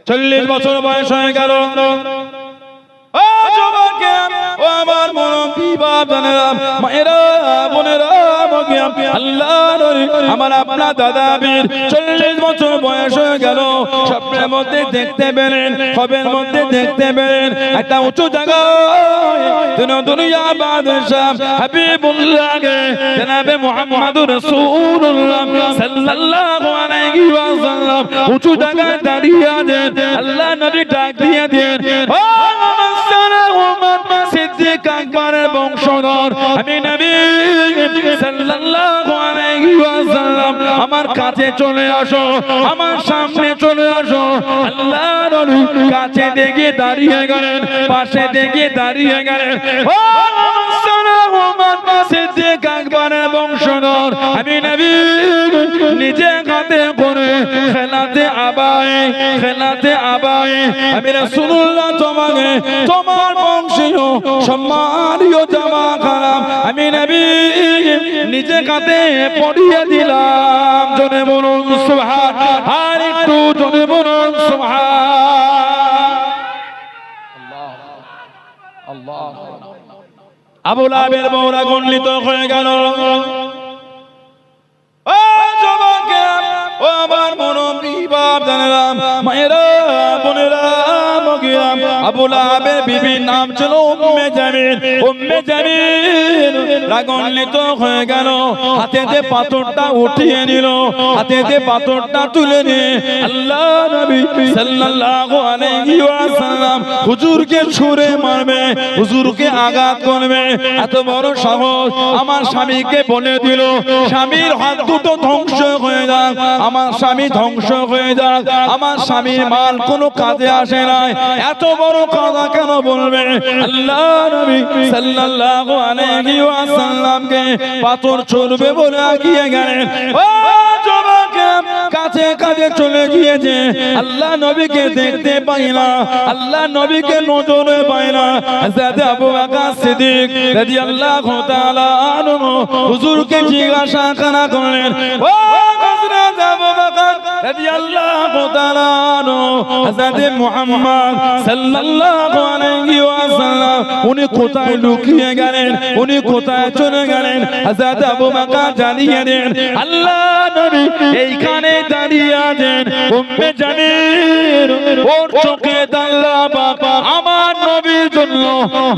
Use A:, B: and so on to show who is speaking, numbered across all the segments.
A: 40 বছর বয়স হয়ে গেল। ও যুবকেরা, ও আমার মুরব্বি বাবারা, মায়েরা, বোনেরা, আল্লাহর আমার আপনার দাদা বীর 40 বছর বয়স হয়ে গেল। স্বপ্নের মধ্যে দেখতে পেলেন, খবের মধ্যে দেখতে পেলেন একটা উঁচু জায়গায় দুনিয়া বাদশাহ হাবিবুল্লাহকে জনাবে মুহাম্মদুর রাসূলুল্লাহ সাল্লাল্লাহু আলাইহি ওয়াসাল্লাম উঁচু জায়গায় দাঁড়িয়ে আছেন। আল্লাহ নবী ডাক দিয়ে দেন, ও সিদ্দিক আকবরের বংশধর আমি নবী সাল্লাল্লাহু আলাইহি ওয়াসাল্লাম, আমার কাছে চলে আসো, আমার সামনে চলে আসো। আল্লাহর নবী কাছে দেখে দাঁড়িয়ে গেলেন, পাশে দেখে দাঁড়িয়ে গেলেন। ও সিদ্দিক আকবরের বংশধর আমি নবী নিজে হাতে করে খেলাতে আবায় আমি রাসূলুল্লাহ তোমাকে তোমার বংশীয় সম্মানীয় জামা খারাপ আমি নবী নিজে কাঁধে পরিয়ে দিলাম। জনে বলুন সুবহান, আর একটু জনে বলুন সুবহান। আল্লাহ আবু লাহাবের বউরা গণ্ডিত হয়ে গেল। ও যুবকেরা, ও আমার মুরব্বি বাপ জানেরাম, মায়েরা, বোনেরা, আবু লাহাবের বিবির নাম ছিল উম্মে জামিল। উম্মে জামিল রাগান্বিত হয়ে গেল, হাতে যে পাথরটা উঠিয়ে নিল, হাতে যে পাথরটা তুলে নিয়ে আল্লাহ নবী সাল্লাল্লাহু আলাইহি ওয়াসাল্লাম হুজুরকে ছুঁড়ে মারবে, হুজুরকে আঘাত করবে। এত বড় সাহস আমার স্বামীকে বলে দিল, স্বামীর হাত দুটো ধ্বংস হয়ে যাক, আমার স্বামী ধ্বংস হয়ে যাক, আমার স্বামীর মাল কোনো কাজে আসে না। এত বড় কথা কেন বলবে? আল্লাহ নবী সাল্লাল্লাহু আলাইহি ওয়াসাল্লামকে পাথর ছুঁড়বে বলে এগিয়ে গেলেন। ও যুবকেরা, কাছে কাছে চলে গিয়েছে, আল্লাহ নবীকে দেখতে পাই না, আল্লাহ নবীকে নজরে পাই না। হযরত আবু বকর সিদ্দিক রাদিয়াল্লাহু তাআলা আনহু হুজুরকে জিজ্ঞাসা করলেন, ও হযরত আবু বকর রাদিয়াল্লাহু তাআলা আনহু, হযরত মুহাম্মদ সাল্লাল্লাহু আলাইহি ওয়াসাল্লাম উনি কোথায় লুকিয়ে গেলেন, উনি কোথায় চলে গেলেন? হযরত আবু বকর জানিয়ে দেন, আল্লাহ নবী এইখানে দাঁড়িয়ে আছেন। উম্মে জামিল ওর চোখে আল্লাহ বাবা আমার নবীর জন্য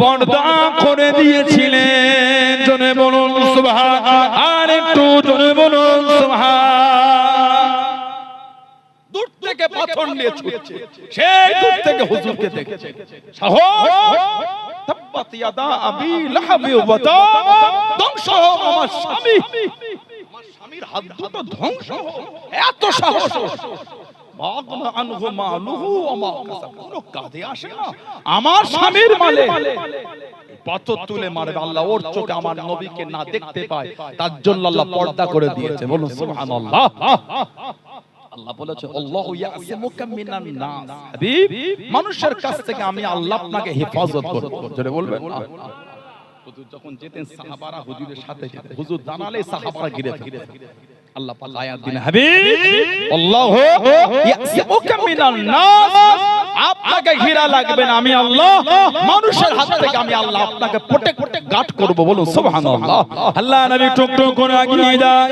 A: পর্দা করে দিয়েছিলেন। জনে বলুন সুবহান, আর একটু জনে বলুন সুবহান। দূর থেকে পাথর নিয়ে ছুটছে, সেই দূর থেকে হুজুরকে দেখছে। সাহস, তাব্বাত ইয়াদা আবি লাহাবি ওয়া তা, ধ্বংস হোক আমার স্বামী, আমার স্বামীর হাত দুটো ধ্বংস হোক। এত সাহস, বাগনা আনহু মালুহু ওয়া মা কাসাব, কোনো কাজে আসে না আমার স্বামীর মালে। পাথর তুলে মারবে, আল্লাহ ওর চোখে আমার নবীকে না দেখতে পায়, তার জন্য আল্লাহ পর্দা করে দিয়েছে। বলুন সুবহানাল্লাহ। আল্লাহ বলেছে, আল্লাহু ইয়াসিমুকা মিনান নাস, হাবিব মানুষের কাছ থেকে আমি আল্লাহ আপনাকে হেফাজত করব। জোরে বলবেন। হুজুর যখন যেতেন সাহাবারা হুজুরের সাথে যেতেন, হুজুর জানালে সাহাবারা ঘিরে থাকতেন। আল্লাহ পাক আয়াত দিলেন, হাবিব আল্লাহু ইয়াসিমুকা মিনান নাস, আপনাকে ঘিরা লাগবে না, আমি আল্লাহ মানুষের হাত থেকে আমি আল্লাহ আপনাকে প্রোটেক্ট গার্ড করব। বলুন সুবহানাল্লাহ। আল্লাহ নবী টুকটুক করে এগিয়ে যায়।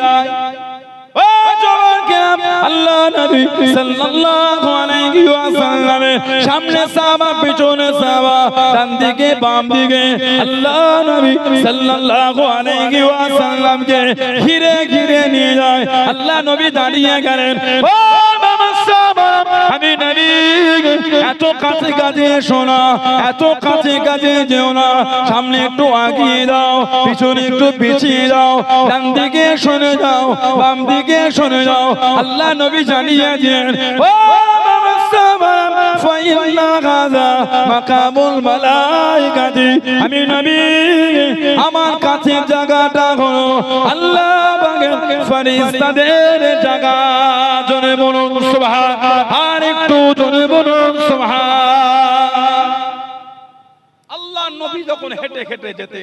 A: ও যুবকেরা, আল্লাহ নবী সাল্লাল্লাহু আলাইহি ওয়াসাল্লামের সামনে সাহাবা, পিছনে সাহাবা, ডান দিকে বাম দিকে আল্লাহ নবী সাল্লাল্লাহু আলাইহি ওয়াসাল্লামকে ঘিরে ঘিরে নিয়ে যায়। আল্লাহ নবী দাঁড়িয়ে গেলেন। ও বাবা সাহাবা, আমি নবী এত কাছে কাছে শোনা, এত কাছে কাছে যেও না, সামনে একটু আগিয়ে দাও, পিছনে একটু পিছিয়ে দাও, ডান দিকে সরে যাও, বাম দিকে সরে যাও। আল্লাহ নবী জানিয়েছেন, ও বাবা সাহাবা, ফাইন্না গাযা মাকামুল মালাইকাতি, আমি নবী আমার কাছে জায়গাটা হলো আল্লাহ পাকের ফেরেশতাদের জায়গা। জোরে বলুন সুবহান, আর একটু জোরে বলুন সুবহান। আল্লাহ নবী যখন হেঁটে হেঁটে হেঁটে যেতে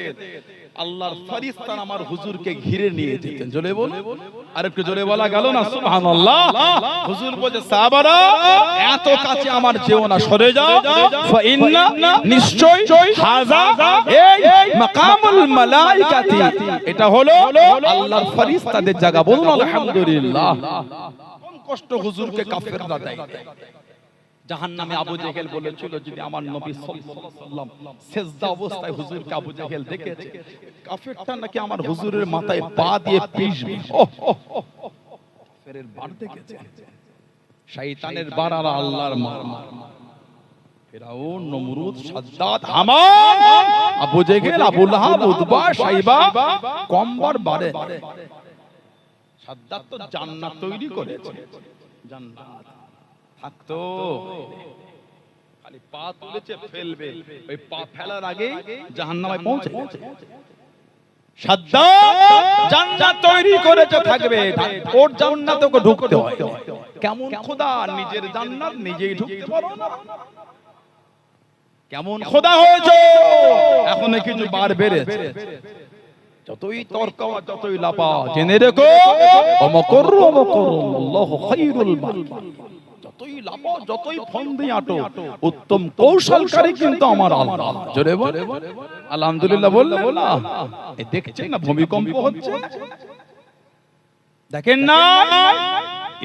A: আল্লাহর ফেরেশতা আমার হুজুরকে ঘিরে নিয়ে যেতেন। জোরে বলো, আর একটু জোরে বলা গেল না সুবহানাল্লাহ। হুজুর বলে সাহাবারা এত কাছে আমার যেও না, সরে যাও। ফা ইন্না নিশ্চয় হাযা এই মাকামুল মালাইকাতি, এটা হলো আল্লাহর ফেরেশতাদের জায়গা। বলুন আলহামদুলিল্লাহ। কোন কষ্ট হুজুরকে কাফেররা দেয়। জাহান্নামে আবু জেহেল বলেছিল যদি আমার নবী সাল্লাল্লাহু আলাইহি ওয়াসাল্লাম সিজদা অবস্থায় হুজুরকে আবু জেহেল দেখেছে, কাফেরটা নাকি আমার হুজুরের মাথায় পা দিয়ে পিষবে। কাফেরের বার দেখেছে, শয়তানের বার আর আল্লাহর মার। ফিরাউন, নমরুদ, সাদ্দাত, হামান, আবু জেহেল, আবু লাহাব, উতবা, শাইবা কমবার বারে। সাদ্দাত তো জান্নাত তৈরি করেছে, জান্নাত থাকতো, খালি পা তুলেছে ফেলবে, ওই পা ফেলার আগে জাহান্নামে পৌঁছে গেছে। সাদ্দাত জান্নাত তৈরি করেছে, থাকবে, ওর জান্নাতে ওকে ঢুকতে হয়। কেমন খোদা, নিজের জান্নাত নিজেই ঢুকতে পারো না? কেমন খোদা হয়েছে? এখন কিছু বার বেড়েছে, যতই তর্ক যতই লাপা, জেনে রেখো অমকরু আল্লাহু খায়রুল মাকির। যতই লাপা যতই ফন্দি আটো, উত্তম কৌশলকারী কিন্তু আমার আল্লাহ। জোরে বল আলহামদুলিল্লাহ। বললে না, এই দেখছেন না ভূমিকম্প হচ্ছে, দেখেন না?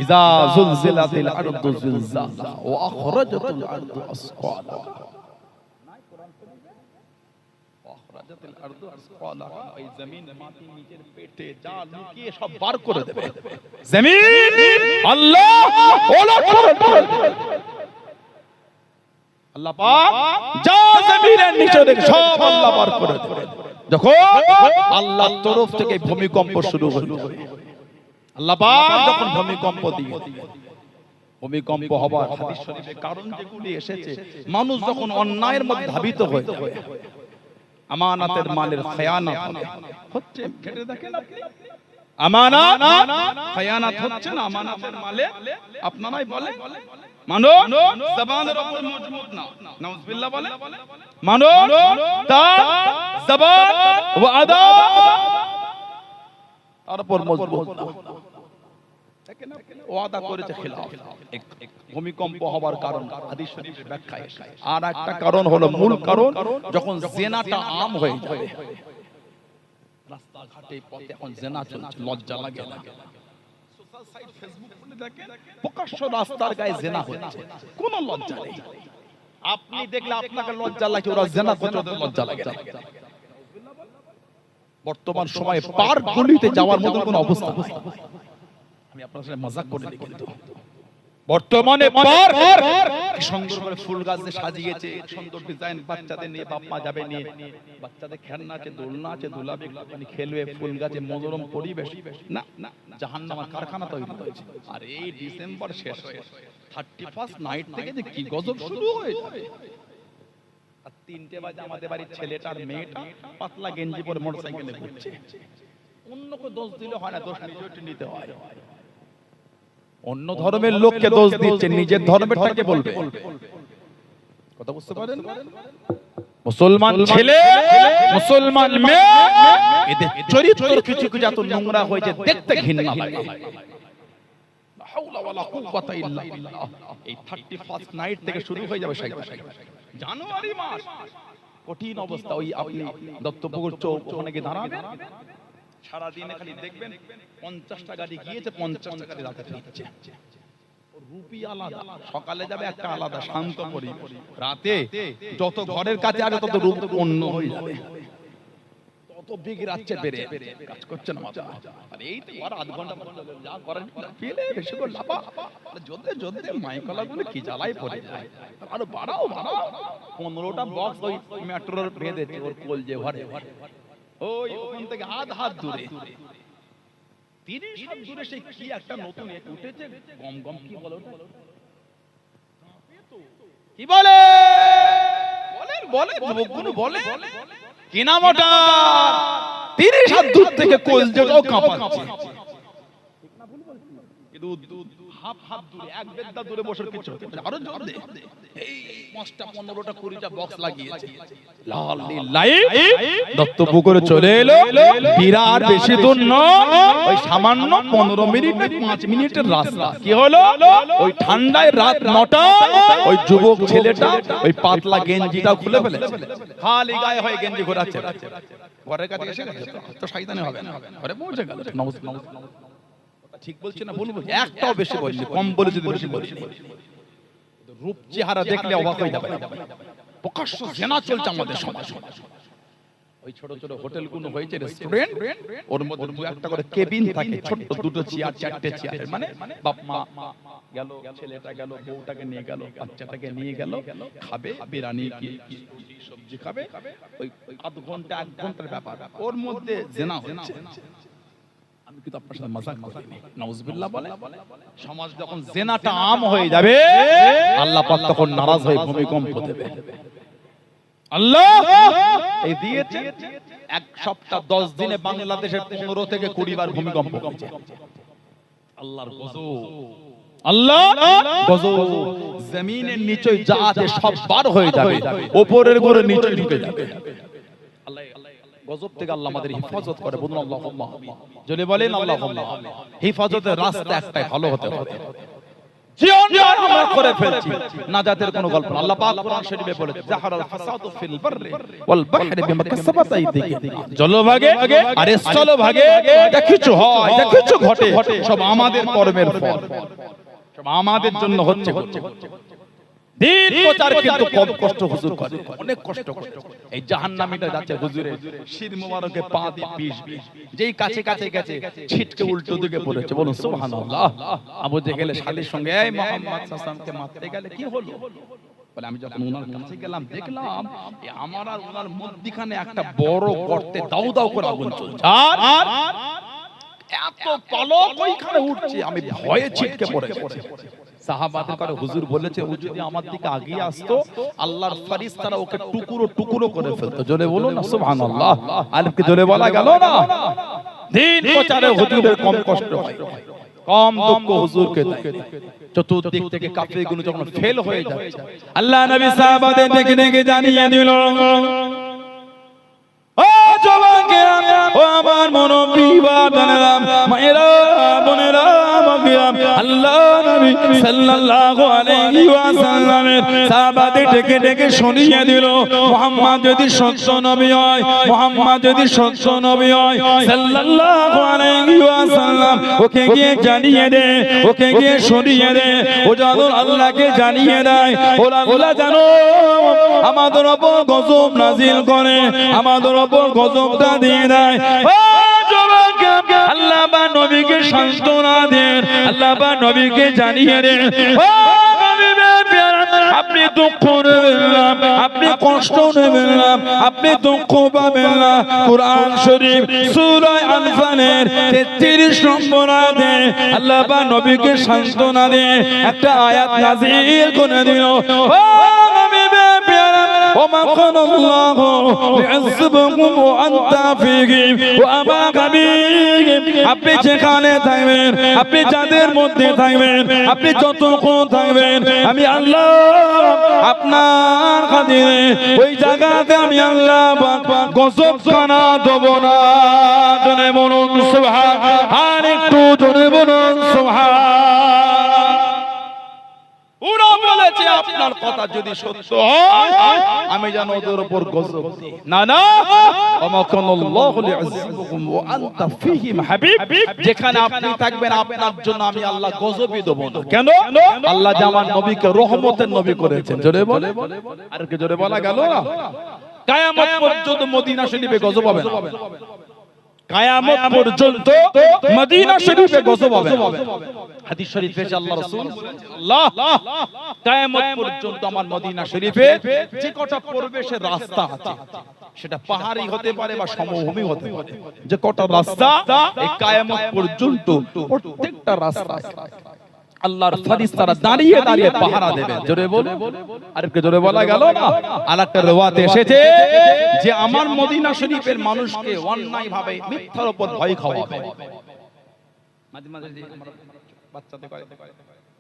A: ইজা যুলজিলাতিল আরদু জিলজালাহা ওয়া আখরাজাতিল আরদু আসকালাহা, ওই জমিন মাটি নিচের পেটে যা লুকিয়ে সব বার করে দেবে। জমিন আল্লাহ ওলট করে দেবে। আল্লাহ পাক যা জমিনের নিচে দেখে সব আল্লাহ বার করে দেবে। যখন আল্লাহর তরফ থেকে ভূমিকম্প শুরু হলো, আল্লাহ পাক যখন ভূমিকম্প দিয়ে, ভূমিকম্প হবার হাদিস শরীফে কারণ যেগুলি এসেছে, মানুষ যখন অন্যায়ের মধ্যে ধাবিত হয়ে যাবে, আমানতের মালের খেয়ানত হচ্ছে, কেটে দেখেন আপনি, আমানত খেয়ানত হচ্ছে না, আমানতের মালে আপনারাই বলে মানো, জবানের উপর মজবুত না, নাউজুবিল্লাহ বলে মানো, তার জবান ওয়াদা তার উপর মজবুত না, দেখেন ওয়াদা করেছে খিলাফ। ভূমিকম্প হবার কারণ হাদিস শরীফের ব্যাখ্যায়। আর একটা কারণ হলো, মূল কারণ, যখন জিনাটা আম হয়ে যাবে, রাস্তাঘাটে পথে এখন জিনা চলছে, লজ্জা লাগে না? সোশ্যাল সাইট ফেসবুক খুলে দেখেন, প্রকাশ্য রাস্তার গায়ে জিনা হচ্ছে, কোনো লজ্জা নেই। আপনি দেখলে আপনাকে লজ্জা লাগে, ওরা জিনা করছে, ওদের লজ্জা লাগে না। বর্তমান সময়ে পার্ক গলিতে যাওয়ার মতো কোনো অবস্থা নেই। আমি আপনার সাথে মজাক করে দিই, কিন্তু বর্তমানে পার্ক সুন্দর করে ফুল গাছ দিয়ে সাজিয়েছে, সুন্দর ডিজাইন, বাচ্চাদের নিয়ে বাপ মা যাবে, নিয়ে বাচ্চাদের খেলনা আছে, দোলনা আছে, দুলাবে, মানে খেলবে, ফুল গাছে মনোরম পরিবেশ। না, জাহান্নামের কারখানা তৈরি হয়েছে। আর এই ডিসেম্বর শেষ হয়ে 31 নাইট থেকে যে কি গজব শুরু হয়ে যাবে। আর 3টে বাজে আমাদের বাড়ির ছেলেটার মেয়েটা পাতলা গেঞ্জি পরে মোটরসাইকেলে ঘুরছে। অন্যকে দোষ দিলে হয় না, দোষ নিজেরটা নিতে হয়। অন্য ধর্মের লোককে দোষ দিচ্ছে, নিজের ধর্মেরটাকে বলবে। কথা বুঝতে পারেন? মুসলমান ছেলে, মুসলমান মেয়ে, এদের চরিত্র কিছু কিছু এত নোংরা হয়েছে, দেখতে ঘৃণা লাগে। লা হাওলা ওয়ালা কুওয়াতা ইল্লা বিল্লাহ। এই 31 নাইট থেকে শুরু হয়ে যাবে জানুয়ারি মাস, কঠিন অবস্থা। ওই আপনি দত্তপুকুর চৌক ওখানে গিয়ে দাঁড়াবেন, সারা দিনে খালি দেখবেন 50টা গাড়ি গিয়েছে, 50টা গাড়ি রাতে ফিরছে। রূপী আলাদা, সকালে যাবে একটা আলাদা শান্ত পরিবেশ, রাতে যত ঘরের কাছে আগে তত রূপ অন্য হয়ে যাবে, তত বিগড়াচ্ছে, বেড়ে কাজ করছে না মাথা। আর এই তো আর আধ ঘন্টা যা করেন পেলে বেশি করে লাপা, জলদি জলদি মাইকলা গুলো কি জ্বালাই পড়ে যায়। আর বাড়াও 15টা বক্স ওই মেট্রোর বেঁধেছে ওর কোল যে ঘরে, ওই ওখান থেকে হাত দূরে, 30 হাত দূরে সেই কি একটা নতুন উঠেছে, গম গম কি বলে ওটা, কি বলে যুবকগুলো বলে কি নাম ওটা, 30 হাত দূর থেকে কোল যেটাও কাঁপাচ্ছে, হাফ দূরে, এক বেদ্দা দূরে বসে কিছু আরো জোর দে, এই 5টা 15টা 20টা বক্স লাগিয়েছে, লাল নীল লাইট, দত্তপুকুরে চলে এলো। বিরাট বেশি দূর নয়, ওই সামান্য 15 মিনিট 5 মিনিটের রাস্তা। কি হলো, ওই ঠান্ডায় রাত 9টা ওই যুবক ছেলেটা ওই পাতলা গেঞ্জিটাও খুলে ফেলেছে, খালি গায়ে হয়ে গেঞ্জি ঘোরাচ্ছে। ঘরের কাছে এসে গেছে তো শয়তানি হবে না, ঘরে পৌঁছে গেল। ঠিক বলছি না বলবো, একটাও বেশি বলছি, কম বলে যদি বেশি বলছি। রূপ চেহারা দেখলে অবাক হয়ে যাবে। প্রকাশ্য জেনা চলছে আমাদের সমাজে। ওই ছোট ছোট হোটেলগুলো হয়েছে রেস্টুরেন্ট, ওর মধ্যে দু একটা করে কেবিন থাকে, ছোট দুটো চেয়ার, 4টে চেয়ার, মানে বাপ মা গেল, ছেলেটা গেল, বউটাকে নিয়ে গেল, বাচ্চাটাকে নিয়ে গেল, খাবে বিরিয়ানি কি সবজি খাবে, ওই আধ ঘন্টা 1 ঘন্টার ব্যাপার, ওর মধ্যে জেনা হচ্ছে। আমি কিন্তু আপনার সাথে মজাক করিনি, নাউজুবিল্লাহ বলে। সমাজ যখন জেনাটা আম হয়ে যাবে, আল্লাহ পাক তখন নারাজ হয়ে ভূমিকম্প দেবে। আল্লাহ এই দিয়েছে 1 সপ্তাহ 10 দিনে বাংলাদেশের 15 থেকে 20 বার ভূমিকম্প হয়েছে। আল্লাহর গজব, আল্লাহ গজব। জমিনের নিচে যা আছে সব বার হয়ে যাবে, উপরের ঘরে নিচে ঢুকে যাবে। আল্লাহ গজব থেকে আল্লাহ আমাদের হেফাজত করে। বলুন আল্লাহুম্মা আমিন। যদি বলেন আল্লাহুম্মা আমিন। হেফাজতের রাস্তা একটাই, ভালো হতে হবে। জীবন আমরা করে ফেলছি, নাজাতের কোনো গল্প না। আল্লাহ পাক কোরআন শরীফে বলেছে, জাহারাল ফাসাদু ফিল বাররি ওয়াল বাহরি বিমা কাসাবাত আইদিহিম। জলভাগে আর স্থলভাগে যা কিছু হয়, যা কিছু ঘটে, সব আমাদের কর্মের ফল, সব আমাদের জন্য হচ্ছে। দিন প্রচার কিন্তু কম কষ্ট হুজুর করে, অনেক কষ্ট করে। এই জাহান্নামীটা যাচ্ছে হুজুরের শির মোবারকে পা দিয়ে পিষ, যেই কাছে কাছে গেছে ছিটকে উল্টো দিকে পড়েছে। বলুন সুবহানাল্লাহ। আবু জেহেল শালীর সঙ্গে এই মুহাম্মদ সাল্লাল্লাহু আলাইহি ওয়াসাল্লামকে মারতে গেলে কি হলো বলে, আমি যখন ওনার কাছে গেলাম দেখলাম আমার আর ওনার মধ্যখানে একটা বড় গর্তে দাউ দাউ করে আগুন জ্বলছে, আর এত পলক ওইখানে উঠছে, আমি ভয়ে ছিটকে পড়ে গেছি। সাহাবাদের করে হুজুর বলেছে, ও যদি আমার দিকে আগিয়ে আসতো আল্লাহর ফেরেশতারা ওকে টুকরো টুকরো করে ফেলতো। জোরে বলুন না সুবহানাল্লাহ। আলিফকে জোরে বলা গেল না। দিন প্রচারে হুজুরের কম কষ্ট হয়, কম দুঃখ হুজুরকে দেয়। চতুর্দিক থেকে কাফিরগুলো যখন ফেল হয়ে যায়, আল্লাহ নবী সাহাবাদের দেখে দেখে জানিয়ে দিল, ও জওয়ানকে, ও আমার মুরব্বি বাবারা, মায়েরা, বোনেরা, আল্লাহ নবী সাল্লাল্লাহু আলাইহি ওয়াসাল্লামের সাহাবাদের ডেকে ডেকে শুনিয়ে দিল, মুহাম্মদ যদি সত্য নবী হয়, মুহাম্মদ যদি সত্য নবী হয় সাল্লাল্লাহু আলাইহি ওয়াসাল্লাম, ওকে গিয়ে জানিয়ে দে, ওকে গিয়ে শুনিয়ে দে, ও যেন আল্লাহকে জানিয়ে দেয়, ও আল্লাহ জানো আমাদের উপর গজব নাজিল করে, আমাদের উপর গজবটা দিয়ে দেয়। আল্লাহ বা নবীকে সান্ত্বনা দেন, আল্লাহ বা নবীকে জানিয়ে দেন, আপনি দুঃখ নেবেন না, আপনি কষ্ট নেবেন না, আপনি দুঃখ পাবেন না। কুরআন শরীফ সূরা আনফালের 33 নম্বর আয়াতে আল্লাহ বা নবীকে সান্ত্বনা দিয়ে একটা আয়াত নাযিল করে দিল, وما كان الله ليعذبهم وأنت فيهم وما غبيهم। আপনি যেখানে থাকবেন, আপনি যাদের মধ্যে থাকবেন, আপনি যতক্ষণ থাকবেন, আমি আল্লাহ আপনার খাতিরে ওই জায়গাতে আমি আল্লাহ গজব খানা দেব না। জোরে বলুন সুবহান, আর একটু জোরে বলুন সুবহান। ওরা বলেছে আপনার কথা যদি সত্য হয় আমি যেন ওদের উপর গজব দিই। না না, আমাকানাল্লাহু লিয়াযিবুহুম ওয়া আনতা ফীহিম হাবিব। যেখানে আপনি থাকবেন আপনার জন্য আমি আল্লাহ গজবই দেব না। কেন? আল্লাহ যে আমার নবীকে রহমতের নবী করেছেন। জোরে বলে, আর কি জোরে বলা গেল না? কিয়ামত পর্যন্ত মদিনা শরীফে গজব হবে না, কিয়ামত পর্যন্ত মদিনা শরীফে গজব হবে না। হাদিস শরীফ এসে আল্লাহ রাসূল আল্লাহ কিয়ামত পর্যন্ত আমার মদিনা শরীফে যে কটা প্রবেশের রাস্তা আছে, সেটা পাহাড়ি হতে পারে বা সমভূমি হতে পারে, যে কটা রাস্তা এই কিয়ামত পর্যন্ত প্রত্যেকটা রাস্তা আল্লাহর ফেরেশতারা দাঁড়িয়ে দাঁড়িয়ে পাহারা দেবে। জোরে বলো, আরেকটু জোরে বলা গেল না? আরেকটা riwayat এসেছে যে আমার মদিনা শরীফের মানুষকে অন্যায় ভাবে মিথ্যার উপর ভয় খাওয়াবে। মাঝে মাঝে যে আমরা বাচ্চাদের করে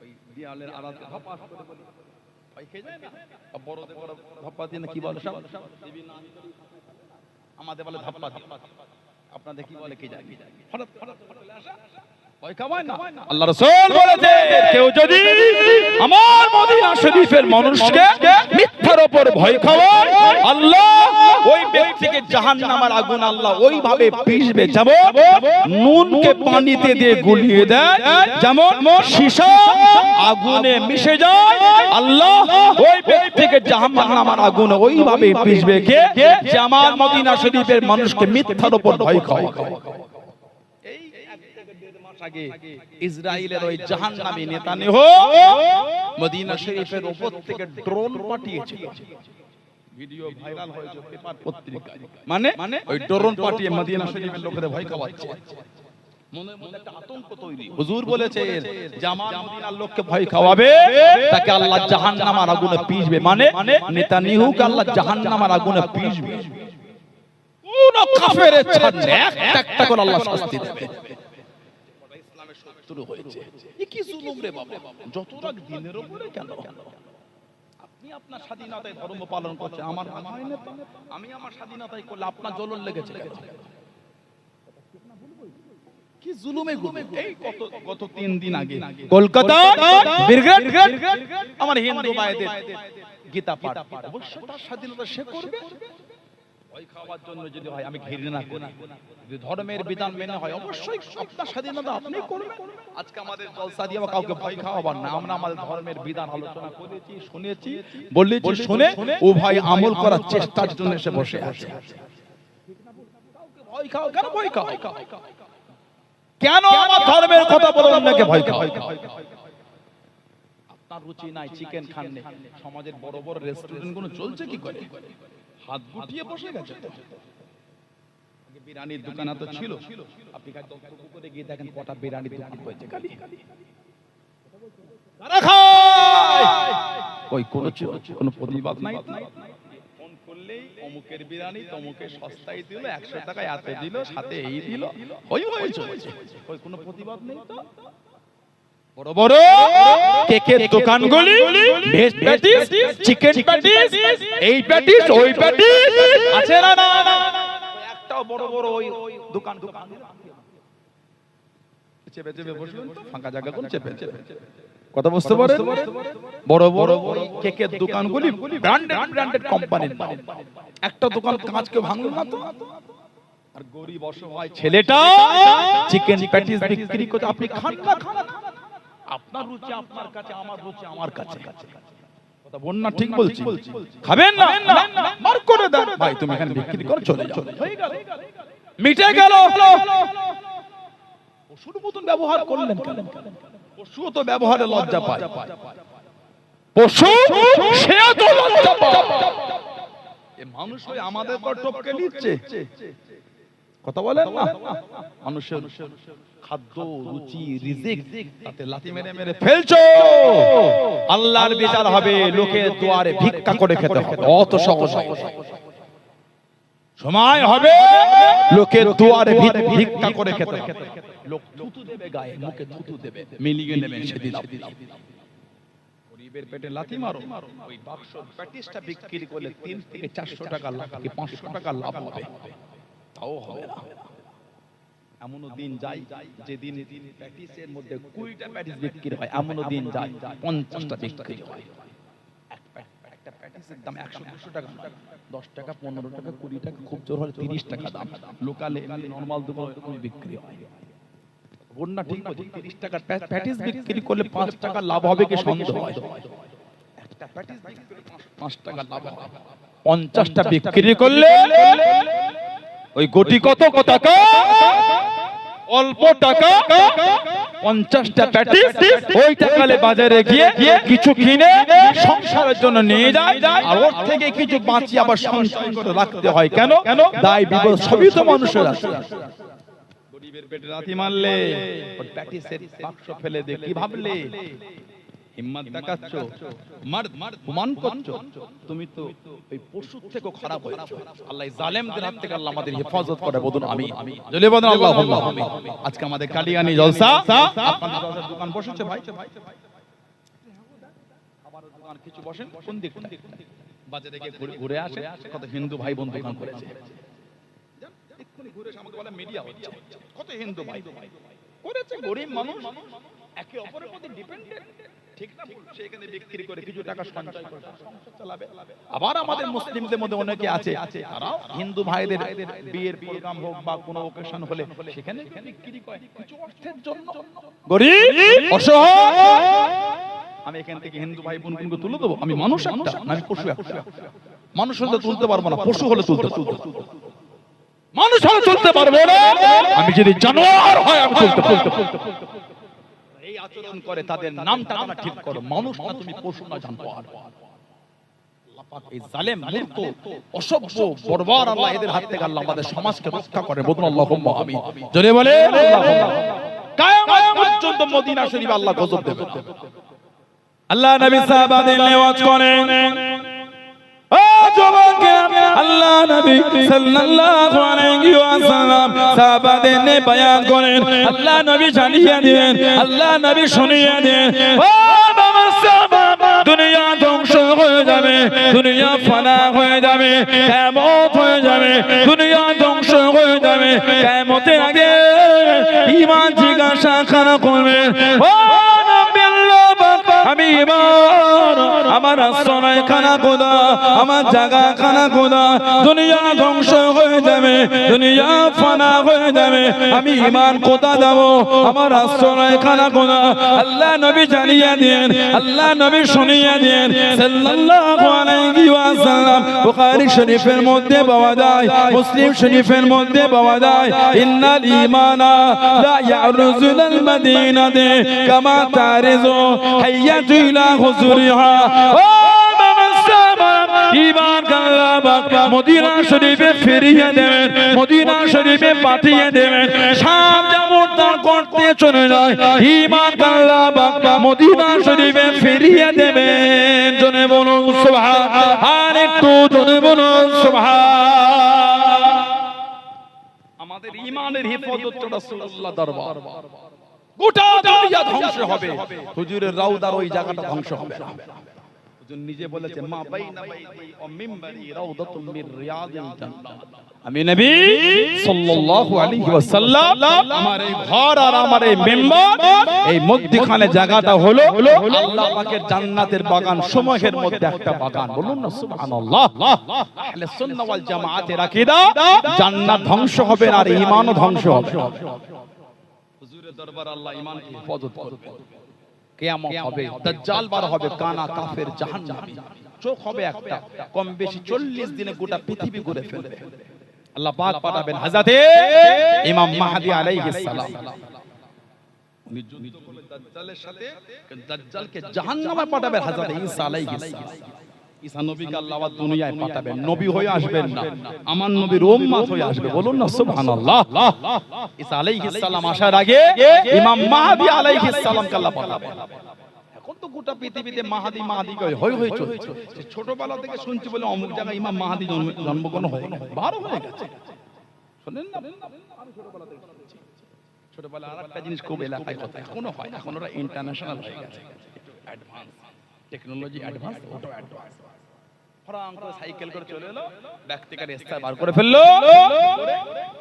A: ওই দেয়ালের আড়ালে হপাস করে বলি ভয় খেয়ে যায় না, বড়দের বড় ধাপ্পা দিয়ে কি বলে সব, আমাদের বলে ধাপ্পা, আপনাদের কি বলে কে জানি, হঠাৎ হঠাৎ চলে আসা ভয় খাওয়ায় না। আল্লাহ রাসূল বলেছে কেউ যদি আমার মদিনা শরীফের মানুষকে মিথ্যার উপর ভয় খাওয়ায়, আল্লাহ ওই ব্যক্তিকে জাহান্নামের আগুন আল্লাহ ওইভাবে পিষবে যেমন নুনকে পানিতে দিয়ে গুলিয়ে দেয়, যেমন সীসা আগুনে মিশে যায়, আল্লাহ ওই ব্যক্তিকে জাহান্নামের আগুনে ওইভাবে পিষবে কে, যে আমার মদিনা শরীফের মানুষকে মিথ্যার উপর ভয় খাওয়ায়। আগে ইসরায়েলের ওই জাহান্নামী নেতানিয়াহু মদিনা শরীফের উপর থেকে ড্রোন পাঠিয়েছিল, ভিডিও ভাইরাল হয়েছে পেপার পত্রিকায়, মানে ওই ড্রোন পাঠিয়ে মদিনা শরীফের লোকেদের ভয় খাওয়াচ্ছে, মনে মনে একটা আতঙ্ক তৈরি। হুজুর বলেছে যে আমার মদিনার লোককে ভয় খাওয়াবে তাকে আল্লাহ জাহান্নামের আগুনে পিষবে, মানে নেতানিয়াহুকে আল্লাহ জাহান্নামের আগুনে পিষবে, কোন কাফেরের ছাড়লে একটা করে আল্লাহ শাস্তি দেবে। শুরু হয়েছে কি জুলুম রে বাবা, যত রাগ দিনের উপরে কেন? আপনি আপনার স্বাধীনতায় ধর্ম পালন করছেন, আমার হয় না তো, আমি আমার স্বাধীনতায় করলে আপনার জ্বলন লেগেছে কেন? কি জুলুমে গুলো। এই গত 3 দিন আগে কলকাতা বীরগ্রাম আমার হিন্দু ভাইদের গীতা পাঠ, অবশ্যই তার স্বাধীনতা সে করবে, ভয় খাওয়ার জন্য যদি হয় আমি ঘৃণা করি, যদি ধর্মের বিধান মেনে হয় অবশ্যই আপনার স্বাধীনতা আপনি করবেন। আজকে আমাদের জলসা দিয়ে কাউকে ভয় খাওয়াবার না, আমরা আমাদের ধর্মের বিধান আলোচনা করেছি, শুনেছি, বলেছি, শুনে ও ভাই আমল করার চেষ্টার জন্য এসে বসে আছে। কাউকে ভয় খাও কেন? ভয় খাও কেন? আমার ধর্মের কথা বলে অন্যকে ভয় খাও। আপনার রুচি নাই, চিকেন খান না, সমাজের বড় বড় রেস্টুরেন্ট গুলো চলছে কি করে? হাত গুটিয়ে বসে গেছে। আগে বিরিয়ানির দোকান তো ছিল, আপনি কাছে করে গিয়ে দেখেন কটা বিরিয়ানির দোকান হয়েছে খালি। তারা খায় ওই কোনো প্রতিবাদ নাই, ফোন করলেই অমুকের বিরিয়ানি তমুকে সস্তায় দিল, 100 টাকায় এত দিল, সাথে এই দিল, ওই হয়েছে, ওই কোনো প্রতিবাদ নেই। তো বড় বড় কেকের দোকানগুলি ভেজ প্যাটিস, চিকেন প্যাটিস, এই প্যাটিস ওই প্যাটিস আছে না? না, একটাও বড় বড় ওই দোকান চেপে চেপে বসুন তো, ফাঁকা জায়গা কোন চেপে কথা বুঝতে পারেন? বড় বড় ওই কেকের দোকানগুলি ব্র্যান্ডেড কোম্পানির, একটা দোকান কাঁচকে ভাঙলো না তো। আর গরিব অসহায় ছেলেটা চিকেন প্যাটিস বিক্রি করে, আপনি খান না, আপনার রুচি আপনার কাছে, আমার রুচি আমার কাছে, কথা বল না? ঠিক বলছি? খাবেন না মার করে দাও ভাই, তুমি এখানে বিক্রি করো, চলে যাও, হয়ে গেল, মিটে গেল। পশুর মতন ব্যবহার করলেন কেন? পশু তো ব্যবহারে লজ্জা পায়, পশু সে তো লজ্জা পায়। এই মানুষ ওই আমাদের পর টপকে নিচ্ছে, কথা বলেন না? মানুষের খাদ্য রুচি রিজিক তাতে লাথি মেরে মেরে ফেলছো, আল্লাহর বিচার হবে, লোকের দুয়ারে ভিক্ষা করে খেতে হবে, অত সহজ সময় হবে লোকের দুয়ারে ভিক্ষা করে খেতে হবে। লোক থুতু দেবে গায়ে, মুখে থুতু দেবে, মিলিয়ে নেবেন সেদিন। গরিবের পেটে লাথি মারো, ওই বাক্স প্যাটিসটা বিক্রি করলে 3 থেকে 400 টাকা লাভ কি 500 টাকা লাভ হবে, তাও হবে না। এমনও দিন যায় যেদিন প্যাটিসের মধ্যে 20টা প্যাটিস বিক্রি হয়, এমনও দিন যায় 50টা বিক্রি হয়। একটা প্যাটিসের দাম 100-200 টাকা, 10 টাকা 15 টাকা 20 টাকা, খুব জোর হলে 30 টাকা দাম। লোকালে নরমাল দোকানে বিক্রি হয়, বল না? ঠিক আছে, 30 টাকার প্যাটিস বিক্রি করলে 5 টাকা লাভ হবে কি সন্দেহ হয়? একটা প্যাটিস বিক্রি করলে 5 টাকা লাভ হবে, 50টা বিক্রি করলে ওই কোটি কত টাকা? অল্প টাকা, 50টা প্যাটিস ওই টাকালে বাজারে গিয়ে কিছু কিনে সংসারের জন্য নিয়ে যায়, আর ওর থেকে কিছু বাঁচিয়ে আবার সঞ্চয় করে রাখতে হয়। কেন? দায় বিপদ সবই তো মানুষের আছে। গরিবের পেটে লাথি মারলে, ওর প্যাটিসের বাক্স ফেলে দে, কি ভাবলে? হিম্মত দেখাচ্ছ, মান করছো, তুমি তো ওই পশুর থেকেও খারাপ হয়েছো। আল্লাহ জালেমদের হাত থেকে আল্লাহ আমাদের হেফাজত করে, বলুন আমি। জলে বলুন আল্লাহুম্মা আমিন। আজকে আমাদের কালিয়ানি জলসা, আপনাদের দোকান বসেছে ভাই, আর কিছু বসেন কোন দিকটা বাজারে গিয়ে ঘুরে আসে কত হিন্দু ভাই বোন দোকান করেছে এক্ষুনি ঘুরে এসে আমাকে বলে মিডিয়া হচ্ছে কত হিন্দু ভাই করেছে গরিব মানুষ একে অপরের প্রতি ডিপেন্ডেন্ট ঠিক না সে এখানে বিক্রি করে কিছু টাকা সঞ্চয় করে সংসার চালাবে আবার আমাদের মুসলিমদের মধ্যে অনেকে আছে তারা হিন্দু ভাইদের বিয়ের প্রোগ্রাম হোক বা কোনো ওকেশন হলে সেখানে বিক্রি করে কিছু অর্থের জন্য গরিব অসহায় আমি এখান থেকে হিন্দু ভাই বোনকে তুলে দেবো আমি মানুষ একটা না আমি পশু একটা মানুষ হলে তুলতে পারবো না পশু হলে তুলতে মানুষ হলে তুলতে পারবো না আমি যদি জানোয়ার হয় আমি তুলতে এই আচরণ করে তাদের নামটা তোমরা ঠিক করো মানুষ না তুমি পশু না জানোয়ার আল্লাহ পাক এই জালেম মূর্খ অসভ্য বর্বর আল্লাহ এদের হাত থেকে আল্লাহ আমাদের সমাজকে রক্ষা করে বলুন আল্লাহুম্মা আমিন জোরে বলে আল্লাহুম্মা কিয়ামত পর্যন্ত মদিনা শরীফ আল্লাহ গজব দেবে আল্লাহ নবী সাহাবাদের নেওয়াজ করেন ও যুবকেরা আল্লাহ নবী সাল্লাল্লাহু আলাইহি ওয়াসাল্লাম সাহাবাদের নে বয়ান করেন আল্লাহ নবী জানিয়ে দেন আল্লাহ নবী শুনিয়ে দেন ও বাবা সাহাবা দুনিয়া ধ্বংস হয়ে যাবে দুনিয়া ফানা হয়ে যাবে কিয়ামত হয়ে যাবে দুনিয়া ধ্বংস হয়ে যাবে কিয়ামতের আগে ঈমান জিজ্ঞাসা করা করবে ও নবী আল্লাহ আমি ঈমান আমার আসনায় খানা খোদা আমার জায়গা খানা খোদা দুনিয়া ধ্বংস হয়ে যাবে দুনিয়া ফানা হয়ে যাবে আমি ঈমান কোথা দেব আমার আসনায় খানা খোদা আল্লাহ নবী জানিয়ে দেন আল্লাহ নবী শুনিয়ে দেন সাল্লাল্লাহু আলাইহি ওয়াসাল্লাম বুখারী শরীফের মধ্যে পাওয়া যায় মুসলিম শরীফের মধ্যে পাওয়া যায় ইন্নাল ঈমানা লা ইয়ারুজুল মাদিনাতে কামা তারিজু হাইয়াতু ইলা হুজুরিহা ও ঈমান আল্লাহ পাক মদিনা শরীফে ফিরিয়ে দেবেন মদিনা শরীফে পাঠিয়ে দেবেন সাপ যেমন তার করতে চলে যায় ঈমান আল্লাহ পাক মদিনা শরীফে ফিরিয়ে দেবেন জনে বলুন সুবহান আর একটু জনে বলুন সুবহান আমাদের ঈমানের হেফাজত রাসূলুল্লাহ দরবার গোটা দুনিয়া ধ্বংস হবে হুজুরের রাউদার ওই জায়গাটা ধ্বংস হবে না হুজুর নিজে বলেছে মা বাইনা বাইতি ও মিম্বরি রাউদাতুম মির রিয়াদিল জান্নাহ আমি নবী সাল্লাল্লাহু আলাইহি ওয়াসাল্লাম আমার এই ঘর আর আমার এই মিম্বর এই মধ্যখানে জায়গাটা হলো আল্লাহ পাকের জান্নাতের বাগান সমূহের মধ্যে একটা বাগান বলুন না সুবহানাল্লাহ আহলে সুন্নাহ ওয়াল জামাতের আকীদা জান্নাত ধ্বংস হবে আর ঈমানও ধ্বংস হবে হুজুরের দরবার আল্লাহ ঈমানকে হেফাজত করবে কিয়ামত হবে দাজ্জাল বার হবে কানা কাফের জাহান্নামী চোখ হবে একটা কম বেশি 40 দিনে গোটা পৃথিবী ঘুরে ফেলবে আল্লাহ পাক পাঠাবেন হযরতে ইমাম মাহদী আলাইহিস সালাম উনি যুদ্ধ করবে দাজ্জালের সাথে দাজ্জালকে জাহান্নামে পাঠাবেন হযরতে ঈসা আলাইহিস সালাম ঈসা নবীকে আল্লাহ দুনিয়ায় পাঠাবেন নবী হয়ে আসবেন না আমার নবীর উম্মত হয়ে আসবে বলুন না সুবহানাল্লাহ ঈসা আলাইহিস সালাম আসার আগে ইমাম মাহদী আলাইহিস সালামকে আল্লাহ পাঠাবেন এখন তো গোটা পৃথিবীতে মাহদী মাহদী কই হই হই চলছে ছোটবেলা থেকে শুনছি বলে অমুক জায়গায় ইমাম মাহদী জন্মগ্রহণ হয়ে গেছে বারো হয়ে গেছে শুনেন না আমি ছোটবেলা থেকে শুনছি ছোটবেলা আরেকটা জিনিস খুব এলাকায় কথা এখনো হয় এখন ওরা ইন্টারন্যাশনাল হয়ে গেছে অ্যাডভান্স টেকনোলজি অ্যাডভান্স ওটা অ্যাডভান্স ফরাং করে সাইকেল করে চলে এলো ব্যাগ থেকে রেস্তা বার করে ফেললো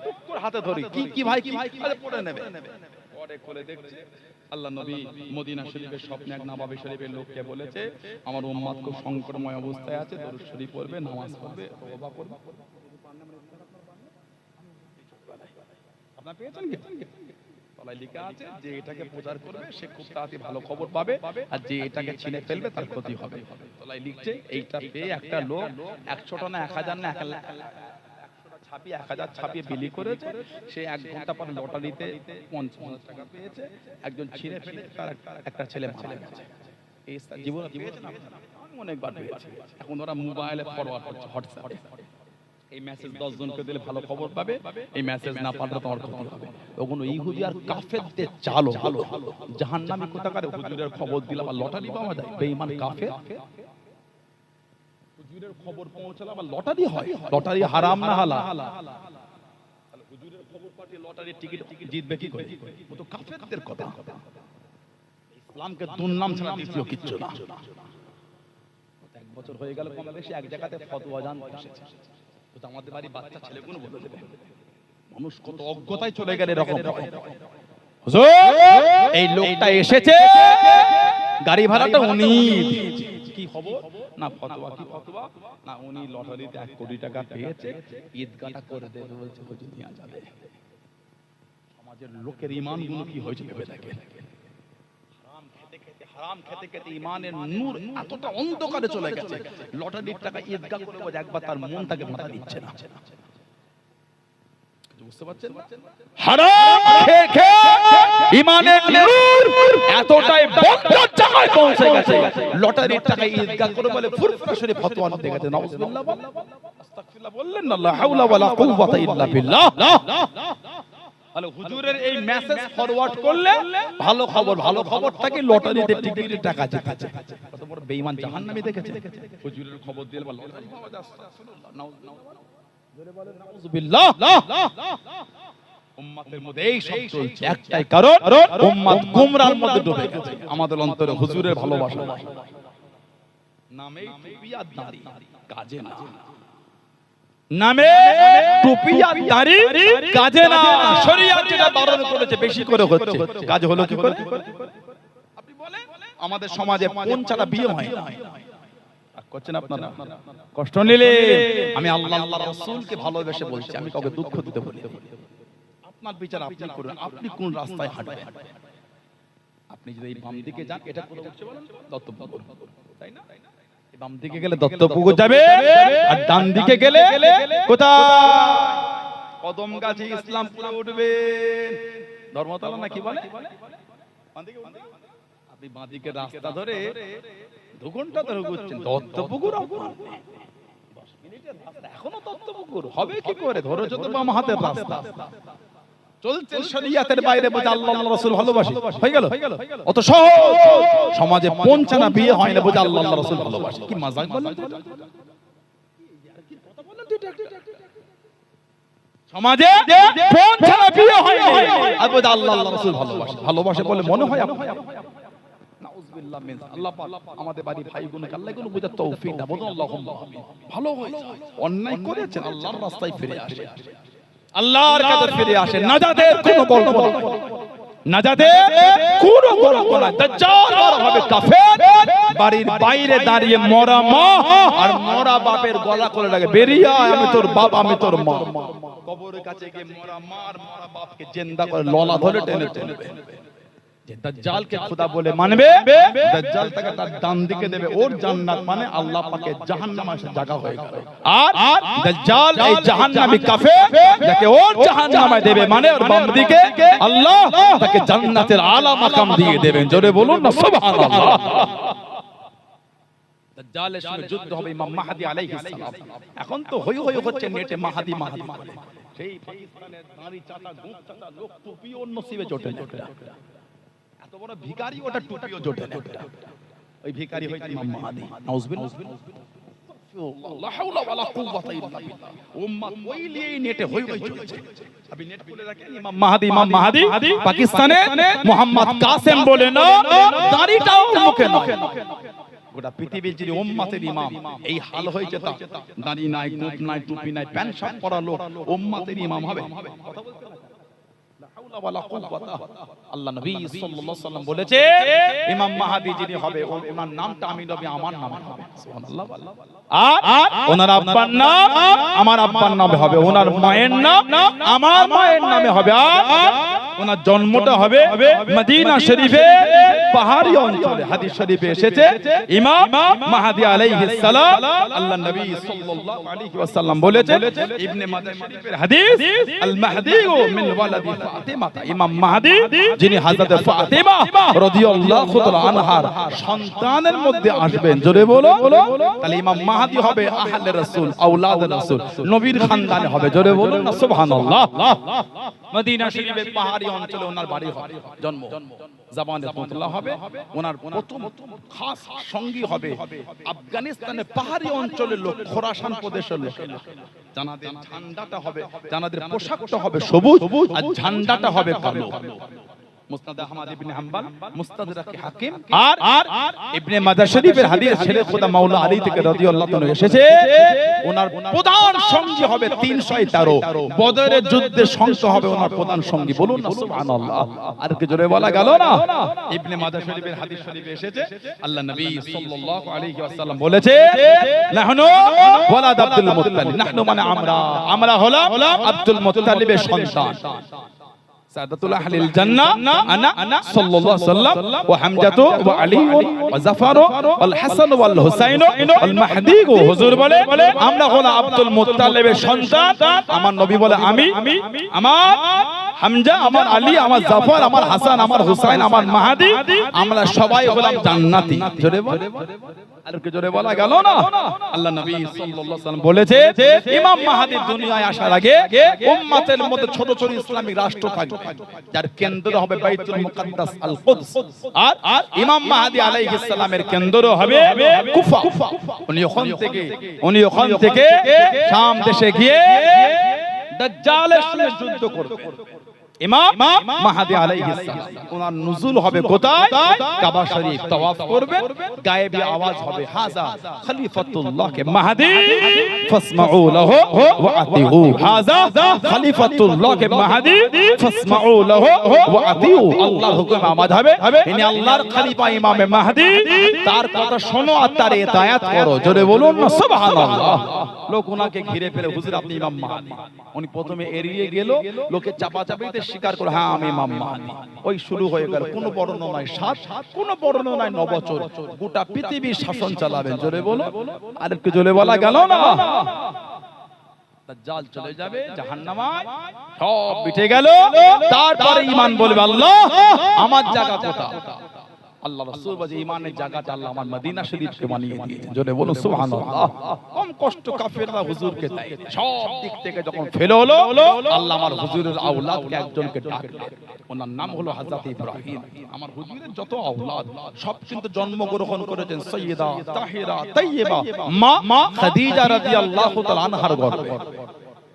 A: টুক করে হাতে ধরি কি ভাই কি আরে পড়ে নেবে পরে খুলে দেখছে আল্লাহ নবী মদিনা শরীফের স্বপ্নে এক নবাবী শরীফের লোককে বলেছে আমার উম্মত খুব সংকটময় অবস্থায় আছে দরুদ শরীফ পড়বে নামাজ পড়বে তওবা করবে আপনারা পেয়েছেন কি তলায় লেখা আছে যে এটাকে প্রচার করবে সে খুব তাড়াতাড়ি ভালো খবর পাবে আর যে এটাকে ছিনে ফেলবে তার ক্ষতি হবে তলায় লিখছে এইটা পেয়ে একটা লোক 100টা না 1000 না 1 লাখ 100টা ছাপিয়ে 1000 ছাপিয়ে বিলি করেছে সে 1 ঘন্টা পর লটারিতে 50 টাকা পেয়েছে একজন ছিনে ফেলে তার একটা ছেলে মারা গেছে এই জীবনে পেয়েছে না অনেকবার পেয়েছে এখন ওরা মোবাইলে ফরওয়ার্ড করছে হোয়াটসঅ্যাপে এই মেসেজ 10 জনকে দিলে ভালো খবর পাবে এই মেসেজ না পাঠালে তোমার ক্ষতি হবে ওগুলো ইহুদি আর কাফেরদের চালো হলো জাহান্নামী কোথাকার হুজুরের খবর দিলে আবার লটারি পাওয়া যায় বেঈমান কাফের হুজুরের খবর পৌঁছালে আবার লটারি হয় লটারি হারাম না হালাল তাহলে হুজুরের খবর পাঠিয়ে লটারি টিকিট জিতবে কি করে ও তো কাফেরদের কথা ইসলামকে দুর্নাম ছাড়া দ্বিতীয় কিচ্ছু না বছর হয়ে গেল কম বেশি এক জায়গাতে ফতোয়া জানতে এসেছে, তো আমাদের বাড়ি বাচ্চা ছেলেগুলো বলে দেবে, মানুষ কত অজ্ঞতায় চলে গেলে এরকম। হুজুর এই লোকটা এসেছে, গাড়ি ভাড়াটা উনি কি খবর না ফতোয়া, কি ফতোয়া না উনি লটারিতে 1 কোটি টাকা পেয়েছে, ঈদগাহটা করে দেবে বলছে, হুজুর নিয়ে যাবে। সমাজের লোকের ঈমান গুলো কি হয়েছে ভেবে দেখেন, হারাম খেতে খেতে ঈমানের নূর এতটা অন্ধকারে চলে গেছে, লটারির টাকা ঈদগাহ করে বলে একবার তার মনটাকে মাথা দিচ্ছে না। বুঝতে পারছেন, হারাম খেয়ে খেয়ে ঈমানের নূর এতটাই বন্ধর জায়গায় পৌঁছে গেছে, লটারির টাকা ঈদগাহ করে বলে ফুরফুরা শরীফ ফতোয়া দিতে গেছে। নাউজুবিল্লাহ, আস্তাগফিরুল্লাহ বললেন না, লা হাওলা ওয়ালা কুওয়াতা ইল্লা বিল্লাহ। তাহলে হুজুরের এই মেসেজ ফরওয়ার্ড করলে ভালো খবর, ভালো খবরটাকে লটারিতে টিকিটের টাকা জিতেছে, কত বড় বেঈমান জাহান্নামী দেখেছে। হুজুরের খবর দিলে বলে লটারি পাওয়া যায়, আস্তাগফিরুল্লাহ, নাউজুবিল্লাহ। উম্মতের মধ্যে এই সব চলছে একটাই কারণ, উম্মত গুমরার মধ্যে ডুবে গেছে। আমাদের অন্তরে হুজুরের ভালোবাসা নামেই টুপি আর দাড়ি, কাজে না, নামে টুপি আর দাড়ি কাজে না। শরীয়ত যেটা বারণ করেছে বেশি করে হচ্ছে, কাজ হলো কি করে? আপনি বলেন আমাদের সমাজে কোন ছাড়া বিয়ে হয় না, করছেন আপনারা, কষ্ট নিলে আমি আল্লাহ আল্লাহ রাসূলকে ভালোবেসে বলছি, আমি কাউকে দুঃখ দিতে বলি। আপনার বিচার আপনি করুন, আপনি কোন রাস্তায় হাঁটবেন। আপনি যদি এই বাম দিকে যান, এটা কোন হচ্ছে বলেন দত্তপুকুর, তাই না? এই বাম দিকে গেলে দত্তপুকুর যাবে, আর ডান দিকে গেলে কোথায়? কদমগাছি ইসলামপুরে উঠবেন, ধর্মতলা না কি বলে, আপনি বাঁ দিকে রাস্তা ধরে 2 ঘন্টা ধরে ঘুরছেন, দত্তপুকুর 10 মিনিটের রাস্তা, এখনো দত্তপুকুর হবে কি করে? ধরেছো তো বাম হাতের রাস্তা, চলছেন শরীয়তের বাইরে, বলে আল্লাহ আল্লাহ রাসূল ভালোবাসি, হয়ে গেল। অত সহজ সমাজে পৌঁছানা বিয়ে হয় না, বলে আল্লাহ আল্লাহ রাসূল ভালোবাসি। কি মজাক বলেন তো, কথা বলেন তো, সমাজে পৌঁছানা বিয়ে হয় না, আর বলে আল্লাহ আল্লাহ রাসূল ভালোবাসি, ভালোবাসে বলে মনে হয়। নাউজুবিল্লাহ মিন, আল্লাহ পাক আমাদের বাড়ি ভাইগুলোকে আল্লাহ গুলো বুঝার তৌফিক দাও, বলুন আল্লাহুম্মা আমিন। ভালো হয়েছে, অন্যায় করেছেন আল্লাহর রাস্তায় ফিরে আসে, আল্লাহর কাছে ফিরে আসে, নাজাতের কোনো গল্প না, নাজাতের কোনো গল্প না। দাজ্জাল আর হবে কাফের, বাড়ির বাইরে দাঁড়িয়ে মরা মা আর মরা বাপের গলা করে লাগে, বেরিয়ে আয়, আমি তোর বাপ, আমি তোর মা। কবরের কাছে গিয়ে মরা মা আর মরা বাপকে জিন্দা করে ললা ধরে টেনে টেনে যে দাজ্জালকে খোদা বলে মানবে, দাজ্জাল তাকে তার ডান দিকে দেবে, ওর জান্নাত মানে আল্লাহ পাকের জাহান্নাম এসে জায়গা হয়ে গেল। আর দাজ্জাল এই জাহান্নামী কাফের যাকে ওর জাহান্নামে দেবে মানে ওর বাম দিকে আল্লাহ তাকে জান্নাতের আলা মাকাম দিয়ে দেবেন। জোরে বলুন না সুবহানাল্লাহ। দাজ্জালের সঙ্গে যুদ্ধ হবে ইমাম মাহদী আলাইহিস সালাম। এখন তো হই হই হচ্ছে নেটে মাহদী মাহদী, সেই পাকিস্তানের দাড়ি চাটা গোঁফ চাটা লোক টুপি ওর নসিবে জোটে না, এত বড় ভিখারি ওটা টুপিও জোটে না, ওই ভিখারি হইছে ইমাম মাহদী। নাউজুবিল্লাহ, লা হাওলা ওয়ালা কুওয়াতা ইল্লা বিল্লাহ। উম্মত ওই লিয়ে নেটে হই হই চলছে। আপনি নেট খুলে রাখেন, ইমাম মাহদী পাকিস্তানে মোহাম্মদ কাসেম বলে না, দাড়িটাও মুখে না। গোটা পৃথিবীর যদি উম্মতের ইমাম এই হাল হয়েছে, তা দাড়ি নাই, গোঁফ নাই, টুপি নাই, প্যান্ট শার্ট পরা লোক উম্মতের ইমাম হবে? কথা বলতে আল্লাহ নবী সাল্লাল্লাহু আলাইহি ওয়াসাল্লাম বলেছে, ইমাম মাহদী যিনি হবে ওনার নামটা আমি নবী আমার নামে হবে। সুবহানাল্লাহ। আর ওনার আব্বার নাম আমার আব্বার নামে হবে, ওনার মায়ের নাম আমার মায়ের নামে হবে। আর ওনার জন্মটা হবে মদিনা শরীফে পাহাড়ি অঞ্চলে। হাদিস শরীফে এসেছে ইমাম মাহদী আলাইহিস সালাম, আল্লাহ নবী সাল্লাল্লাহু আলাইহি ওয়াসাল্লাম বলেছেন, ইবনে মাজাহ শরীফের হাদিস, আল মাহদী মিন ওয়ালাদি ফাতিমা, ইমাম মাহদী যিনি হযরত ফাতিমা রাদিয়াল্লাহু তাআলা আনহার সন্তানের মধ্যে আসবেন। জোরে বলো। তাহলে ইমাম মাহদী হবে আহলে রাসূল, আওলাদ রাসূল, নবীর খানদানে হবে। জোরে বলুন না সুবহানাল্লাহ। মদিনা শরীফের পাহাড়ি অঞ্চলে ওনার বাড়ি হবে, জন্ম। জাবান রাহমাতুল্লাহ হবে ওনার প্রথম খাস সঙ্গী হবে আফগানিস্তানের পাহাড়ি অঞ্চলের লোক, খোরাসান প্রদেশের লোক। জানাদের ঝান্ডাটা হবে, জানাদের পোশাকটা হবে সবুজ আর ঝান্ডাটা হবে কালো। মুসনাদ আহমদ ইবনে হাম্বল, মুস্তাদরাক হাকিম আর ইবনে মাজাহ শরীফের হাদিস শেরে খোদা মাওলা আলী থেকে রাদিয়াল্লাহু তাআলা এসেছে ওনার প্রধান সঙ্গী হবে 313, বদরের যুদ্ধে সঙ্গী হবে ওনার প্রধান সঙ্গী। বলুন না সুবহানাল্লাহ। আর কি জোরে বলা গেল না? ইবনে মাজাহ শরীফের হাদিস শরীফে এসেছে আল্লাহ নবী সাল্লাল্লাহু আলাইহি ওয়াসাল্লাম বলেছে নাহনু ওয়ালাদ আব্দুল মুত্তালিব, নাহনু মানে আমরা হলাম আব্দুল মুত্তালিবের সন্তান। সাদাতুল আহলিল জান্নাহ আনা সাল্লাল্লাহু আলাইহি ওয়াসাল্লাম ওয়া হামজাতু ওয়া আলী ওয়া জাফর ওয়াল হাসান ওয়াল হুসাইন ওয়াল মাহদি। হুজুর বলে আমরা হলাম আব্দুল মুত্তালিবের সন্তান। আমার নবী বলে আমি, আমার হামজা, আমার আলী, আমার জাফর, আমার হাসান, আমার হুসাইন, আমার মাহদি, আমরা সবাই হলাম জান্নাতি। জোরে বলে আর কি জোরে বলা গেল না? আল্লাহ নবী সাল্লাল্লাহু আলাইহি ওয়াসাল্লাম বলেছে ইমাম মাহদি দুনিয়ায় আসার আগে উম্মতের মধ্যে ছোট ছোট ইসলামিক রাষ্ট্র থাকবে যার কেন্দ্র হবে বাইতুল মুকাদ্দাস আল কুদস, আর ইমাম মাহদি আলাইহিস সালামের কেন্দ্র হবে কুফা। উনি ওখান থেকে শাম দেশে গিয়ে দাজ্জালের সঙ্গে যুদ্ধ করবেন। ইমাম মাহদি আলাইহিস সালাম ওনার নুজুল হবে কোথায়? কাবা শরীফ তাওয়াফ করবেন, গায়েবী আওয়াজ হবে হাযা খলিফাতুল্লাহ কে মাহদি ফাসমাউ লাহু ওয়া আতিউ, হাযা খলিফাতুল্লাহ কে মাহদি ফাসমাউ লাহু ওয়া আতিউ। আল্লাহর হুকুম আমাদ হবে, ইনি আল্লাহর খলিফা ইমামে মাহদি, তার কথা শোনো আর তার ইতায়াত করো। জোরে বলুন না সুবহানাল্লাহ। লোক ওনাকে ঘিরে ফেলে হুজুর আপনি ইমাম মাহদি। উনি প্রথমে এড়িয়ে গেল, লোকে চাপাচাপিতে স্বীকার করে হ্যাঁ আমি ইমাম মাহদি। ওই শুরু হয়ে গেল, কোন বর্ণনায় 7, কোন বর্ণনায় 9 বছর গোটা পৃথিবীর শাসন চালাবেন। জোরে বলো আর একটু জোরে বলা গেল না? দাজ্জাল চলে যাবে জাহান্নামায়, সব মিটে গেল। তারপরে ঈমান বলবে আল্লাহ আমার জায়গা কোথায়? আল্লাহ রাসূল বলে ঈমানের জায়গাটা আল্লাহ আমার মদিনা শরীফকে বানিয়ে দিয়েছেন। জোরে বলুন সুবহানাল্লাহ। কম কষ্ট কাফেররা হুজুরকে তাই সব দিক থেকে যখন ফেল হলো, আল্লাহ আমার হুজুরের আওলাদকে একজনকে ডাকলেন, ওনার নাম হলো হযরত ইব্রাহিম। আমার হুজুরের যত আওলাদ সব কিন্তু জন্মগ্রহণ করেছেন সাইয়্যিদা তাহিরা তাইয়্যিবা মা খাদিজা রাদিয়াল্লাহু তাআলা আনহার গর্ভে।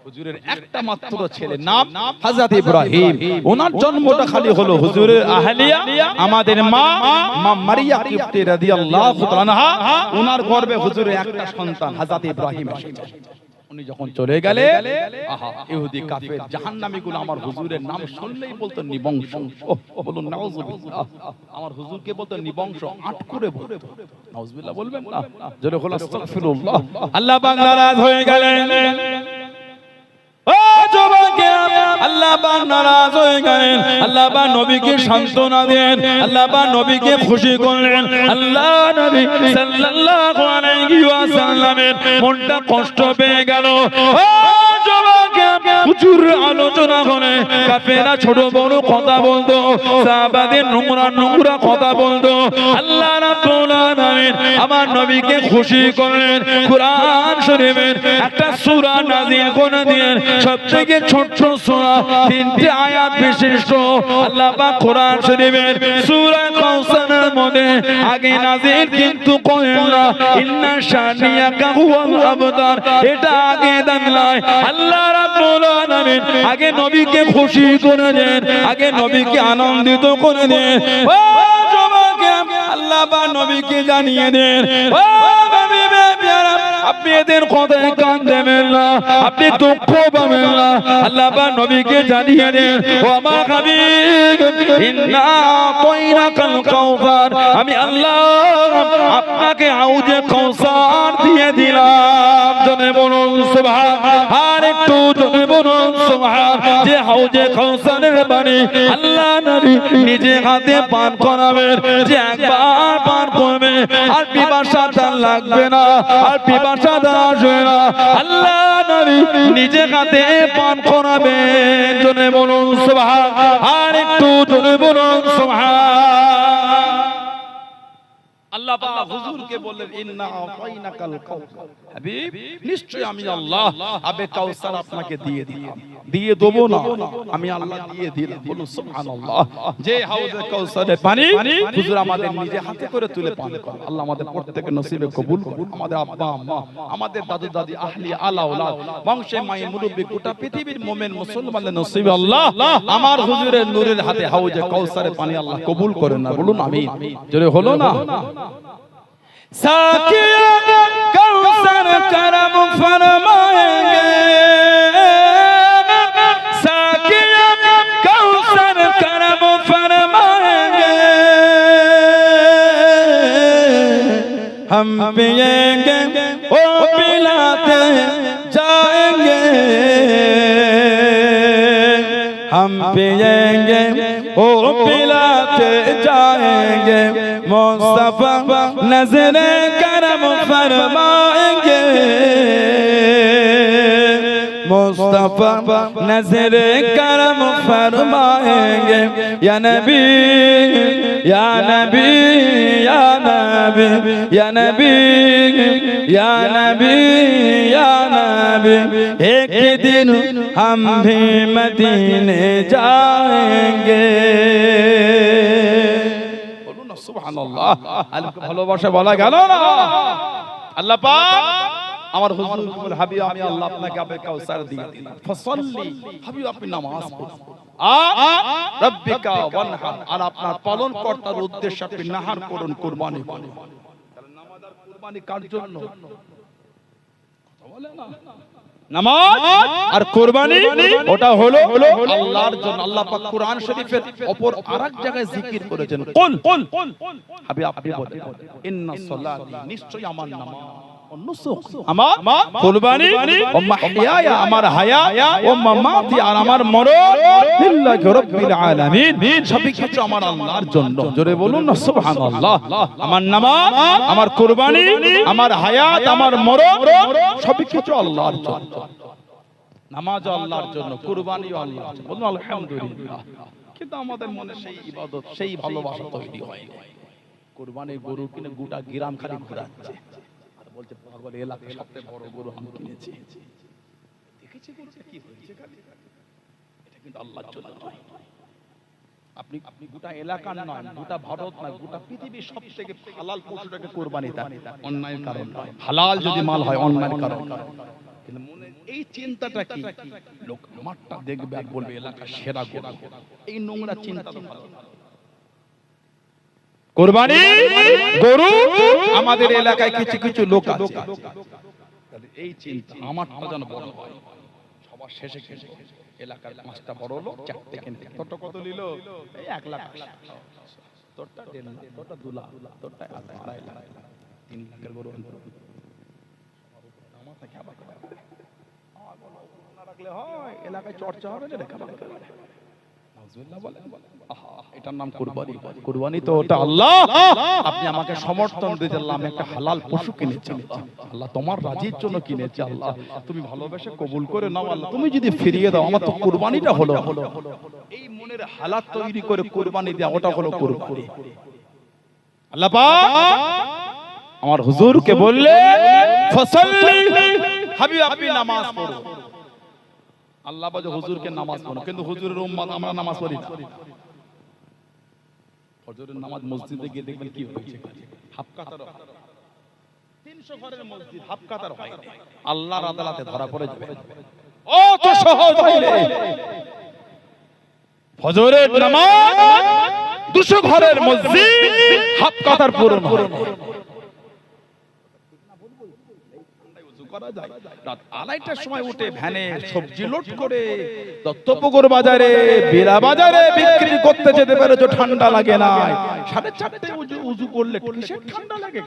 A: হুজুরের একটা মাত্র ছেলে, নাম হযরত ইব্রাহিম। ওনার জন্মটা খালি হলো হুজুরের আহলিয়া আমাদের মা মারিয়া কিবতি রাদিয়াল্লাহু তাআলা আনহা, ওনার গর্ভে হুজুরের একটা সন্তান হযরত ইব্রাহিম এসেছে। উনি যখন চলে গেলে আহা ইহুদি কাফের জাহান্নামীগুলো আমার হুজুরের নাম শুনলেই বলতো নিবংশ। বলুন নাউজুবিল্লাহ। আমার হুজুরকে বলতো নিবংশ, আট করে বলতো। নাউজুবিল্লাহ বলবেন না? জোরে বলুন আস্তাগফিরুল্লাহ। আল্লাহ পাক নারাজ হয়ে গেলেন। ও যুবকেরা, আল্লাহ পাক নারাজ হয়ে গেলেন। আল্লাহ পাক নবীকে সান্ত্বনা দেন, আল্লাহ পাক নবীকে খুশি করলেন। আল্লাহ নবী সাল্লাল্লাহু আলাইহি ওয়াসাল্লামের মনটা কষ্ট পেয়ে গেল। ও যুবকেরা, হুজুর আলোচনা করে কাফেররা ছোট বড় কথা বলতো, সাহাবাদের নোংরা কথা বলতো। আল্লাহ রাব্বুল আলামিন আমার নবীকে খুশি করলেন। কুরআন শরীফের একটা সূরা নাযিল করে দিলেন, সবথেকে ছোট সূরা, 3টি আয়াত বিশিষ্ট। আল্লাহ পাক কোরআন শরীফের সূরা কাউসারের মধ্যে আগে নাযিল কিন্তু করেন না, ইন্না শানিয়াকা হুয়াল আবতার, এটা আগে দেন নাই। আল্লাহ রাব্বুল আলামিন আগে নবীকে খুশি করে দেন, আগে নবীকে আনন্দিত করে দেন। ও যুবক, আল্লাহ পাক নবীকে জানিয়ে দেন, ও হাবিবে প্যারা, আপনি এদের কথায় কান দেবেন না, আপনি দুঃখ পাবেন না। আল্লাহ পাক নবীকে জানিয়ে দেন, ও আমার হাবিব, ইন্না আতাইনাকাল কাউসার, আমি আল্লাহ আপনাকে হাউজে কাউসার দিয়ে দিলাম। জনে বলুন সুবহান, আর একটু জনে বলুন সুবহান। যে হাউজে কাউসারের পানি আল্লাহ নবী নিজে হাতে পান করাবেন, যে একবার পান করবে আর পিপাসা তার লাগবে না, আর পিপাসা তার আসবে না। আল্লাহ নবী নিজে হাতে পান করাবেন। জনে বলুন সুবহান, আর একটু জনে বলুন সুবহান। আল্লাহ পাক হুজুরকে বললেন ইন্না আতাইনাকাল কাউসার, হাবিব নিশ্চয়ই আমি আল্লাহ আবে কাউসার আপনাকে দিয়ে দিলাম, দিয়ে দেব না, আমি আল্লাহ দিয়ে দিলাম। বলুন সুবহানাল্লাহ। যে হাউজে কাউসারের পানি হুজুর আমাদের নিজে হাতে করে তুলে পান করেন। আল্লাহ আমাদের প্রত্যেকের নসিবে কবুল করুন। আমাদের আব্বা আম্মা, আমাদের দাদু দাদি, আহলি আলা ওলাদ, বংশে মাই মুরব্বি, গোটা পৃথিবীর মুমিন মুসলমানদের নসিবে আল্লাহ আমার হুজুরের নূরের হাতে হাউজে কাউসারের পানি আল্লাহ কবুল করেন না। বলুন আমিন। জোরে হলো না? साकिया कौसर करम फरमाएंगे, साकिया कौसर करम फरमाएंगे, हम पिएंगे ओ पिलाते जाएंगे, हम पिएंगे ओ पिलाते जाएंगे, मुस्तफा नजरे करम फरमाएंगे, मुस्तफा नजरे करम फरमाएंगे, या नबी या नबी या नबी या नबी या नबी या नबी, एक दिन हम भी मदीने जाएंगे। সুবহানাল্লাহ। আল্লাহকে ভালোবাসা বলা গেল না? আল্লাহ পাক আমার হুজুর বলে হাবিব আমি আল্লাহ আপনাকে আবে কাউসার দিয়ে দিলাম, ফসল্লি হাবিব আপনি নামাজ পড়ুন, রাব্বিকা ওয়ানহার, আর আপনার পালনকর্তার উদ্দেশ্যে আপনি নাহার করুন, কুরবানি করুন। তাহলে নামাজ আর কুরবানি কার জন্য? কথা বলে না। নামাজ আর কুরবানি ওটা হলো আল্লাহর জন্য। আল্লাহ পাক কুরআন শরীফের অপর আরেক জায়গায় জিকির করেছেন, কুল হাবিব আপনি বলেন ইন্না সালাতি, নিশ্চয়ই আমার নামাজ, আমার কুরবানি, ও মাহইয়া আমার হায়াত, ও মামাতি আর আমার মরণ, লিল্লাহি রাব্বিল আলামিন, সবই কিছু আমার আল্লাহর জন্য। জোরে বলুন না সুবহানাল্লাহ। আমার নামাজ, আমার কুরবানি, আমার হায়াত, আমার মরণ সবই কিছু আল্লাহর জন্য। নামাজ আল্লাহর জন্য, কুরবানিও আল্লাহর জন্য। বলুন আলহামদুলিল্লাহ। কিন্তু আমাদের মনে সেই ইবাদত, সেই ভালোবাসা তৈরি হয় না। কুরবানির গরু কিনে গোটা গ্রাম খালি ঘোরাচ্ছে আর বলছে পাগল এলাকায় সবচেয়ে বড় গরু আমি কিনেছি। দেখেছি গরুটা কি হয়েছে খালি? এটা কিন্তু আল্লাহর জন্য নয়। আপনি গোটা এলাকার নয়, গোটা ভারত নয়, গোটা পৃথিবীর সবথেকে হালাল পশুটাকে কুরবানি দেন, অন্যায়ের কারণ নয়। হালাল যদি মাল হয় অন্যায়ের কারণ। কিন্তু মনে এই চিন্তাটা কি? লোক মাঠটা দেখবে আর বলবে এলাকার সেরা গরু। এই নোংরা চিন্তা তো ভালো না। কুরবানি গরু আমাদের এলাকায় কিছু কিছু লোক আছে, এই চিন্তা আমারটা যেন বড় হয়। সবার শেষে শেষে এলাকার পাঁচটা বড় লোক চারটে কিনতে, তোরটা কত নিল? এই 1 লাখ, তোরটা 1.5 লাখ, তোরটা 2 লাখ, তোরটা 2.5 লাখ, 3 লাখের গরু আমার থেকে আবার না রাখলে হয়, এলাকায় চর্চা হবে না, দেখা পাবে। এটার নাম কুরবানি। কুরবানি তো ওটা আল্লাহ আপনি আমাকে সমর্থন দিতে, আল্লাহ আমি একটা হালাল পশু কিনেছি, আল্লাহ তোমার রাজির জন্য কিনেছি, আল্লাহ তুমি ভালোবেসে কবুল করে নাও, আল্লাহ তুমি যদি ফিরিয়ে দাও আমার তো কুরবানিটা হলো। এই মনের হালাত তৈরি করে কুরবানি দেওয়া, ওটা হলো কুরবানি। আল্লাহ পাক আমার হুজুরকে বললে ফসল্লি হাবিব আপনি নামাজ পড়ো। আল্লাহ বাজে হুজুরকে নামাজ পড়ো, কিন্তু হুজুরের উম্মত আমরা নামাজ পড়ি না। ফজরের নামাজ মসজিদে গিয়ে দেখবেন কি হয়েছে, হাফ কাতার, 300 ঘরের মসজিদ হাফ কাতার হয়, আল্লাহর আদালতে ধরা পড়ে যাবে। ও তো সহজ হইলে ফজরের নামাজ 200 ঘরের মসজিদ হাফ কাতার পূরণ হয়। রাত 2:30টার সময় উঠে ভ্যানে সবজি লোড করে দত্তপুকুর বাজারে, বেলা বাজারে বিক্রি করতে যেতে পারে, তো ঠান্ডা লাগে না। 4:30টায় উযু করলে কিসের ঠান্ডা লাগে?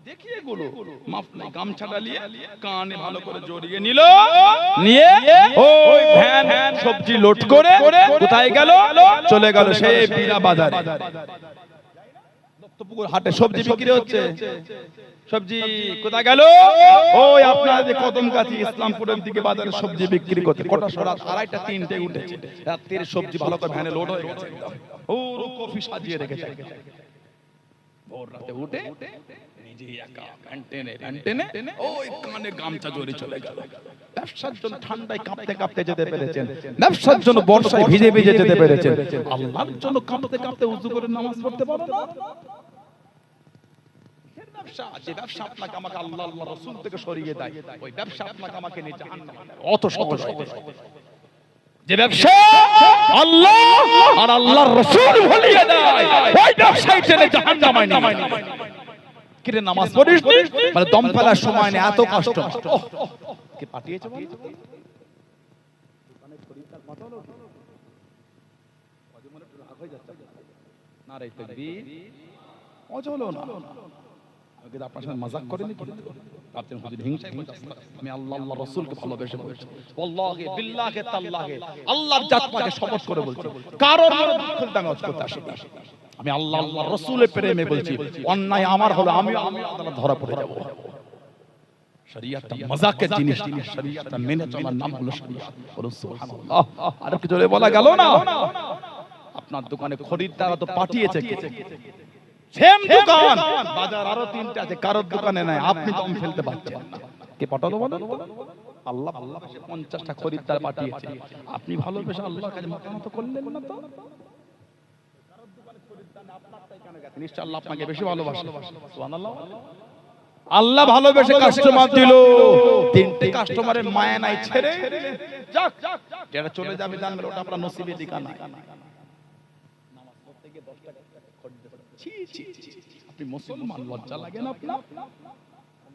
A: দেখিয়ে গুলো মাফ নাই, গামছাটা নিয়ে কানে ভালো করে জড়িয়ে নিল, নিয়ে ওই ভ্যান সবজি লোড করে কোথায় গেল? চলে গেল সেই বেলা বাজারে। দত্তপুকুর হাটে সবজি বিক্রি হচ্ছে। সবজি কোথায় গেল? ওই আপনাদের কদমগাছি ইসলামপুরের দিকে বাজারে সবজি বিক্রি করতে। কটা? রাত 2:30টা 3টে উঠেছে। রাতের সবজি ভালো করে ভ্যানে লোড হয়ে গেছে, ও কফি সাজিয়ে রেখেছে। ভোর রাতে উঠে নিজে একা প্যান্টেনে ওই কানে গামছা জড়িয়ে চলে গেল। ব্যবসার জন্য ঠান্ডায় কাঁপতে কাঁপতে যেতে পেরেছেন, ব্যবসার জন্য বর্ষায় ভিজে ভিজে যেতে পেরেছেন। আল্লাহর জন্য কাঁপতে কাঁপতে ওযু করে নামাজ পড়তে পারো না? যে ব্যবসা আপনাকে আমাকে আল্লাহ আল্লাহ রাসূল থেকে সরিয়ে দেয়, ওই ব্যবসা আপনাকে আমাকে নিয়ে জাহান্নামে দেয়। অত সহজ যে ব্যবসা আল্লাহ আর আল্লাহর রাসূল ভুলিয়ে দেয়, ওই ব্যবসায় টেনে জাহান্নামে নামায়। কিরে নামাজ পড়িস মানে দম ফেলার সময় নেই, এত কষ্ট কে পাঠিয়েছে বল? দোকানে খরিদ্দার পাঠালো কত মনে রাগ হয়ে যাচ্ছে না রে তাকবীর অজলো না। আমি আপনার সাথে মজাক করিনি, কিন্তু আপনি হুজুর হিংসায় করতেছেন। আমি আল্লাহ আল্লাহ রাসূলকে ভালোবেসে বলছি, ওয়াল্লাহি বিল্লাহি তাআলাহি আল্লাহর জাত পাকে শপথ করে বলছি, কারোর মুখে দাম করতে আসে না। আমি আল্লাহ আল্লাহ রাসূলের প্রেমে বলছি, অন্যায় আমার হলো আমি আদালত ধরা পড়ে যাব। শরীয়তটা মজাকের জিনিস, শরীয়তটা মেনে চলার নাম হলো শরীয়ত। বলুন সুবহানাল্লাহ। আর কি জোরে বলা গেল না? আপনার দোকানে খরিদ্দার তো পাঠিয়েছে কে? সেম দোকান, বাজার আরো তিনটা আছে, কারোর দোকানে নাই, আপনি দম ফেলতে পারছেন না। কে পাঠালো বলেন? আল্লাহ। আল্লাহ 50টা খরিদ্দার পাঠিয়েছে, আপনি ভালোবেসে আল্লাহর কাছে মাথা নত করলেন না তো? কারোর দোকানে খরিদ্দার না, আপনারটাই কেন গেছে? নিশ্চয় আল্লাহ আপনাকে বেশি ভালোবাসে। সুবহানাল্লাহ। আল্লাহ ভালোবেসে কাস্টমার দিল, তিনটে কাস্টমারের মায়া নাই, ছেড়ে যাক যেটা চলে যাবে জানবেন ওটা আপনার নসিবে লেখা নাই। নামাজ পড়তে গিয়ে 10 টাকা খরিদ্দার, ছি ছি ছি, আপনি মুসলমান, লজ্জা লাগে না আপনার?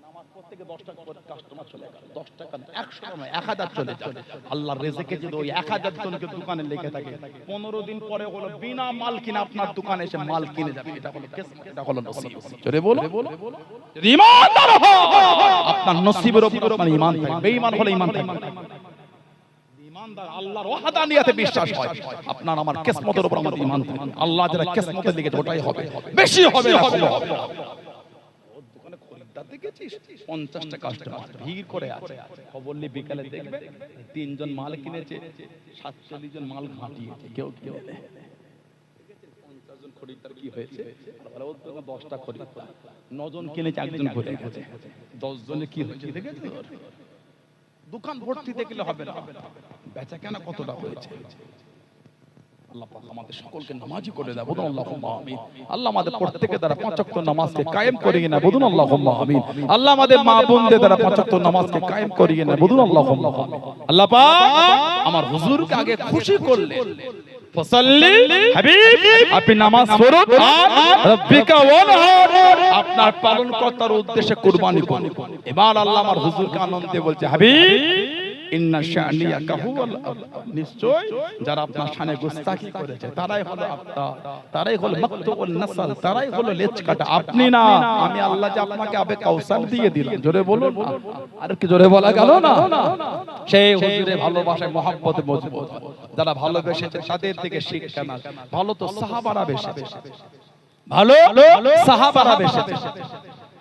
A: নামাজ পড়তে গিয়ে 10 টাকা করে কাস্টমার চলে গেল, 10 টাকা 100 নয় 1000 চলে যায়। আল্লাহর রিজিকে যদি ওই 1000 জনকে দোকানে লেগে থাকে, 15 দিন পরে হলো বিনা মাল কিনা আপনার দোকানে এসে মাল কিনে যাবে। এটা হলো কিসমত, এটা হলো নসিব। জোরে বলো, ঈমানদার হও, আপনার নসিবের উপর আপনার ঈমান থাকে। বেঈমান হলে ঈমান থাকে না। ঈমানদার আল্লাহর ওয়াহদানিয়াতে বিশ্বাস হয়, আপনার আমার কিসমতের উপর আমাদের ঈমান থাকে। আল্লাহ যারা কিসমতে লিখেছে ওটাই হবে, বেশি হবে না কম হবে। দোকানে খরিদ্দার দেখেছিস 50টা কাস্টমার ভিড় করে আছে, খবর নিয়ে বিকালে দেখবে 3 জন মাল কিনেছে, 47 জন মাল ঘাটিয়েছে, কেউ কেউ 50 জন খরিদ্দার কি হয়েছে? আর ওর দোকানে 10টা খরিদ্দার, 9 জন কিনেছে, একজন ঘুরে গেছে, 10 জনে কি হয়েছে দেখেছো? দোকান ভর্তি দেখলে হবে না, বেচা কেনা কতটা হয়েছে। আল্লাহ পাক আমাদের সকলকে নামাজি করে দেয়, বলুন আল্লাহুম্মা আমিন। আল্লাহ আমাদের প্রত্যেকের দ্বারা 5 ওয়াক্ত নামাজকে কায়েম করিয়ে না, বলুন আল্লাহুম্মা আমিন। আল্লাহ আমাদের মা বোনদের দ্বারা 5 ওয়াক্ত নামাজকে কায়েম করিয়ে না, বলুন আল্লাহুম্মা আমিন। আল্লাহ পাক আমার হুজুরকে আগে খুশি করলেন, ফসল্লি হাবিব, আপনি নামাজ পড়ুন, আর রাব্বিকা ওয়ানহার, আপনার পালনকর্তার উদ্দেশ্যে কুরবানি করুন। এবার আল্লাহ আমার হুজুরকে আনন্দে বলছে, হাবিব ইন্না শানিয়াকা হুয়াল আবতার, নিশ্চয় যারা আপনার শানে গোস্তাকি করেছে তারাই হলো আবতার, তারাই হলো মাকতুল নাসল, তারাই হলো লেজ কাটা, আপনি না। আমি আল্লাহ যে আপনাকে আবে কাউসার দিয়ে দিলাম। জোরে বলুন, আর কি জোরে বলা গেল না? সেই হুজুরের ভালোবাসায় মহব্বতে মজবুত, যারা ভালোবেসেছে তাদের থেকে শিক্ষা না। ভালো তো সাহাবারা বেশেছে, ভালো সাহাবারা বেশেছে।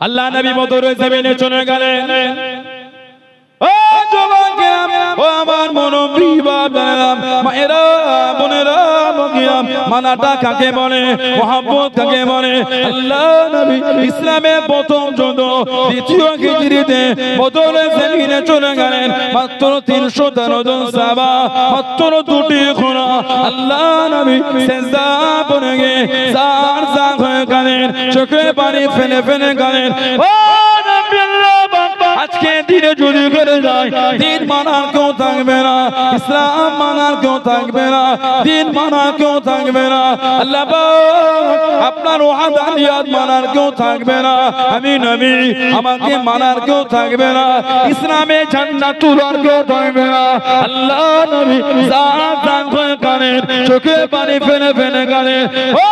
A: আল্লাহ নবী বদরের জমিনে চলে গেলেন। ও যুবকেরা, ও আমার মনোপ্রিয় বাবারা, মায়েরা, বোনেরা, বগিরা, মানাটা কাকে বলে, মহব্বত কাকে বলে? আল্লাহ নবী ইসলামের প্রথম যুদ্ধ দ্বিতীয় হিজরিতে বদরের জমিনে চলে গেলেন। মাত্র 313 জন সাহাবা, মাত্র 2টি ঘোড়া। আল্লাহ নবী সিজদা পড়ে গিয়ে জার জার হয়ে গেলেন, চোখে পানি ফেলে ফেলে গেলেন। ও নবী আল্লাহ, আজকে দিনে যদি করে যায়, দিন মানার কেউ থাকবে না, ইসলাম মানার কেউ থাকবে না, দিন মানার কেউ থাকবে না। আল্লাহ পাক আপনার ওয়াহদানিয়াত মানার কেউ থাকবে না। আমি নবী, আমাকে মানার কেউ থাকবে না, ইসলামে ঝান্ডা তোলার কেউ থাকবে না। আল্লাহ নবী জাত জাত হয়ে কাঁদেন, চোখে পানি ফেলে ফেলে কাঁদেন। ও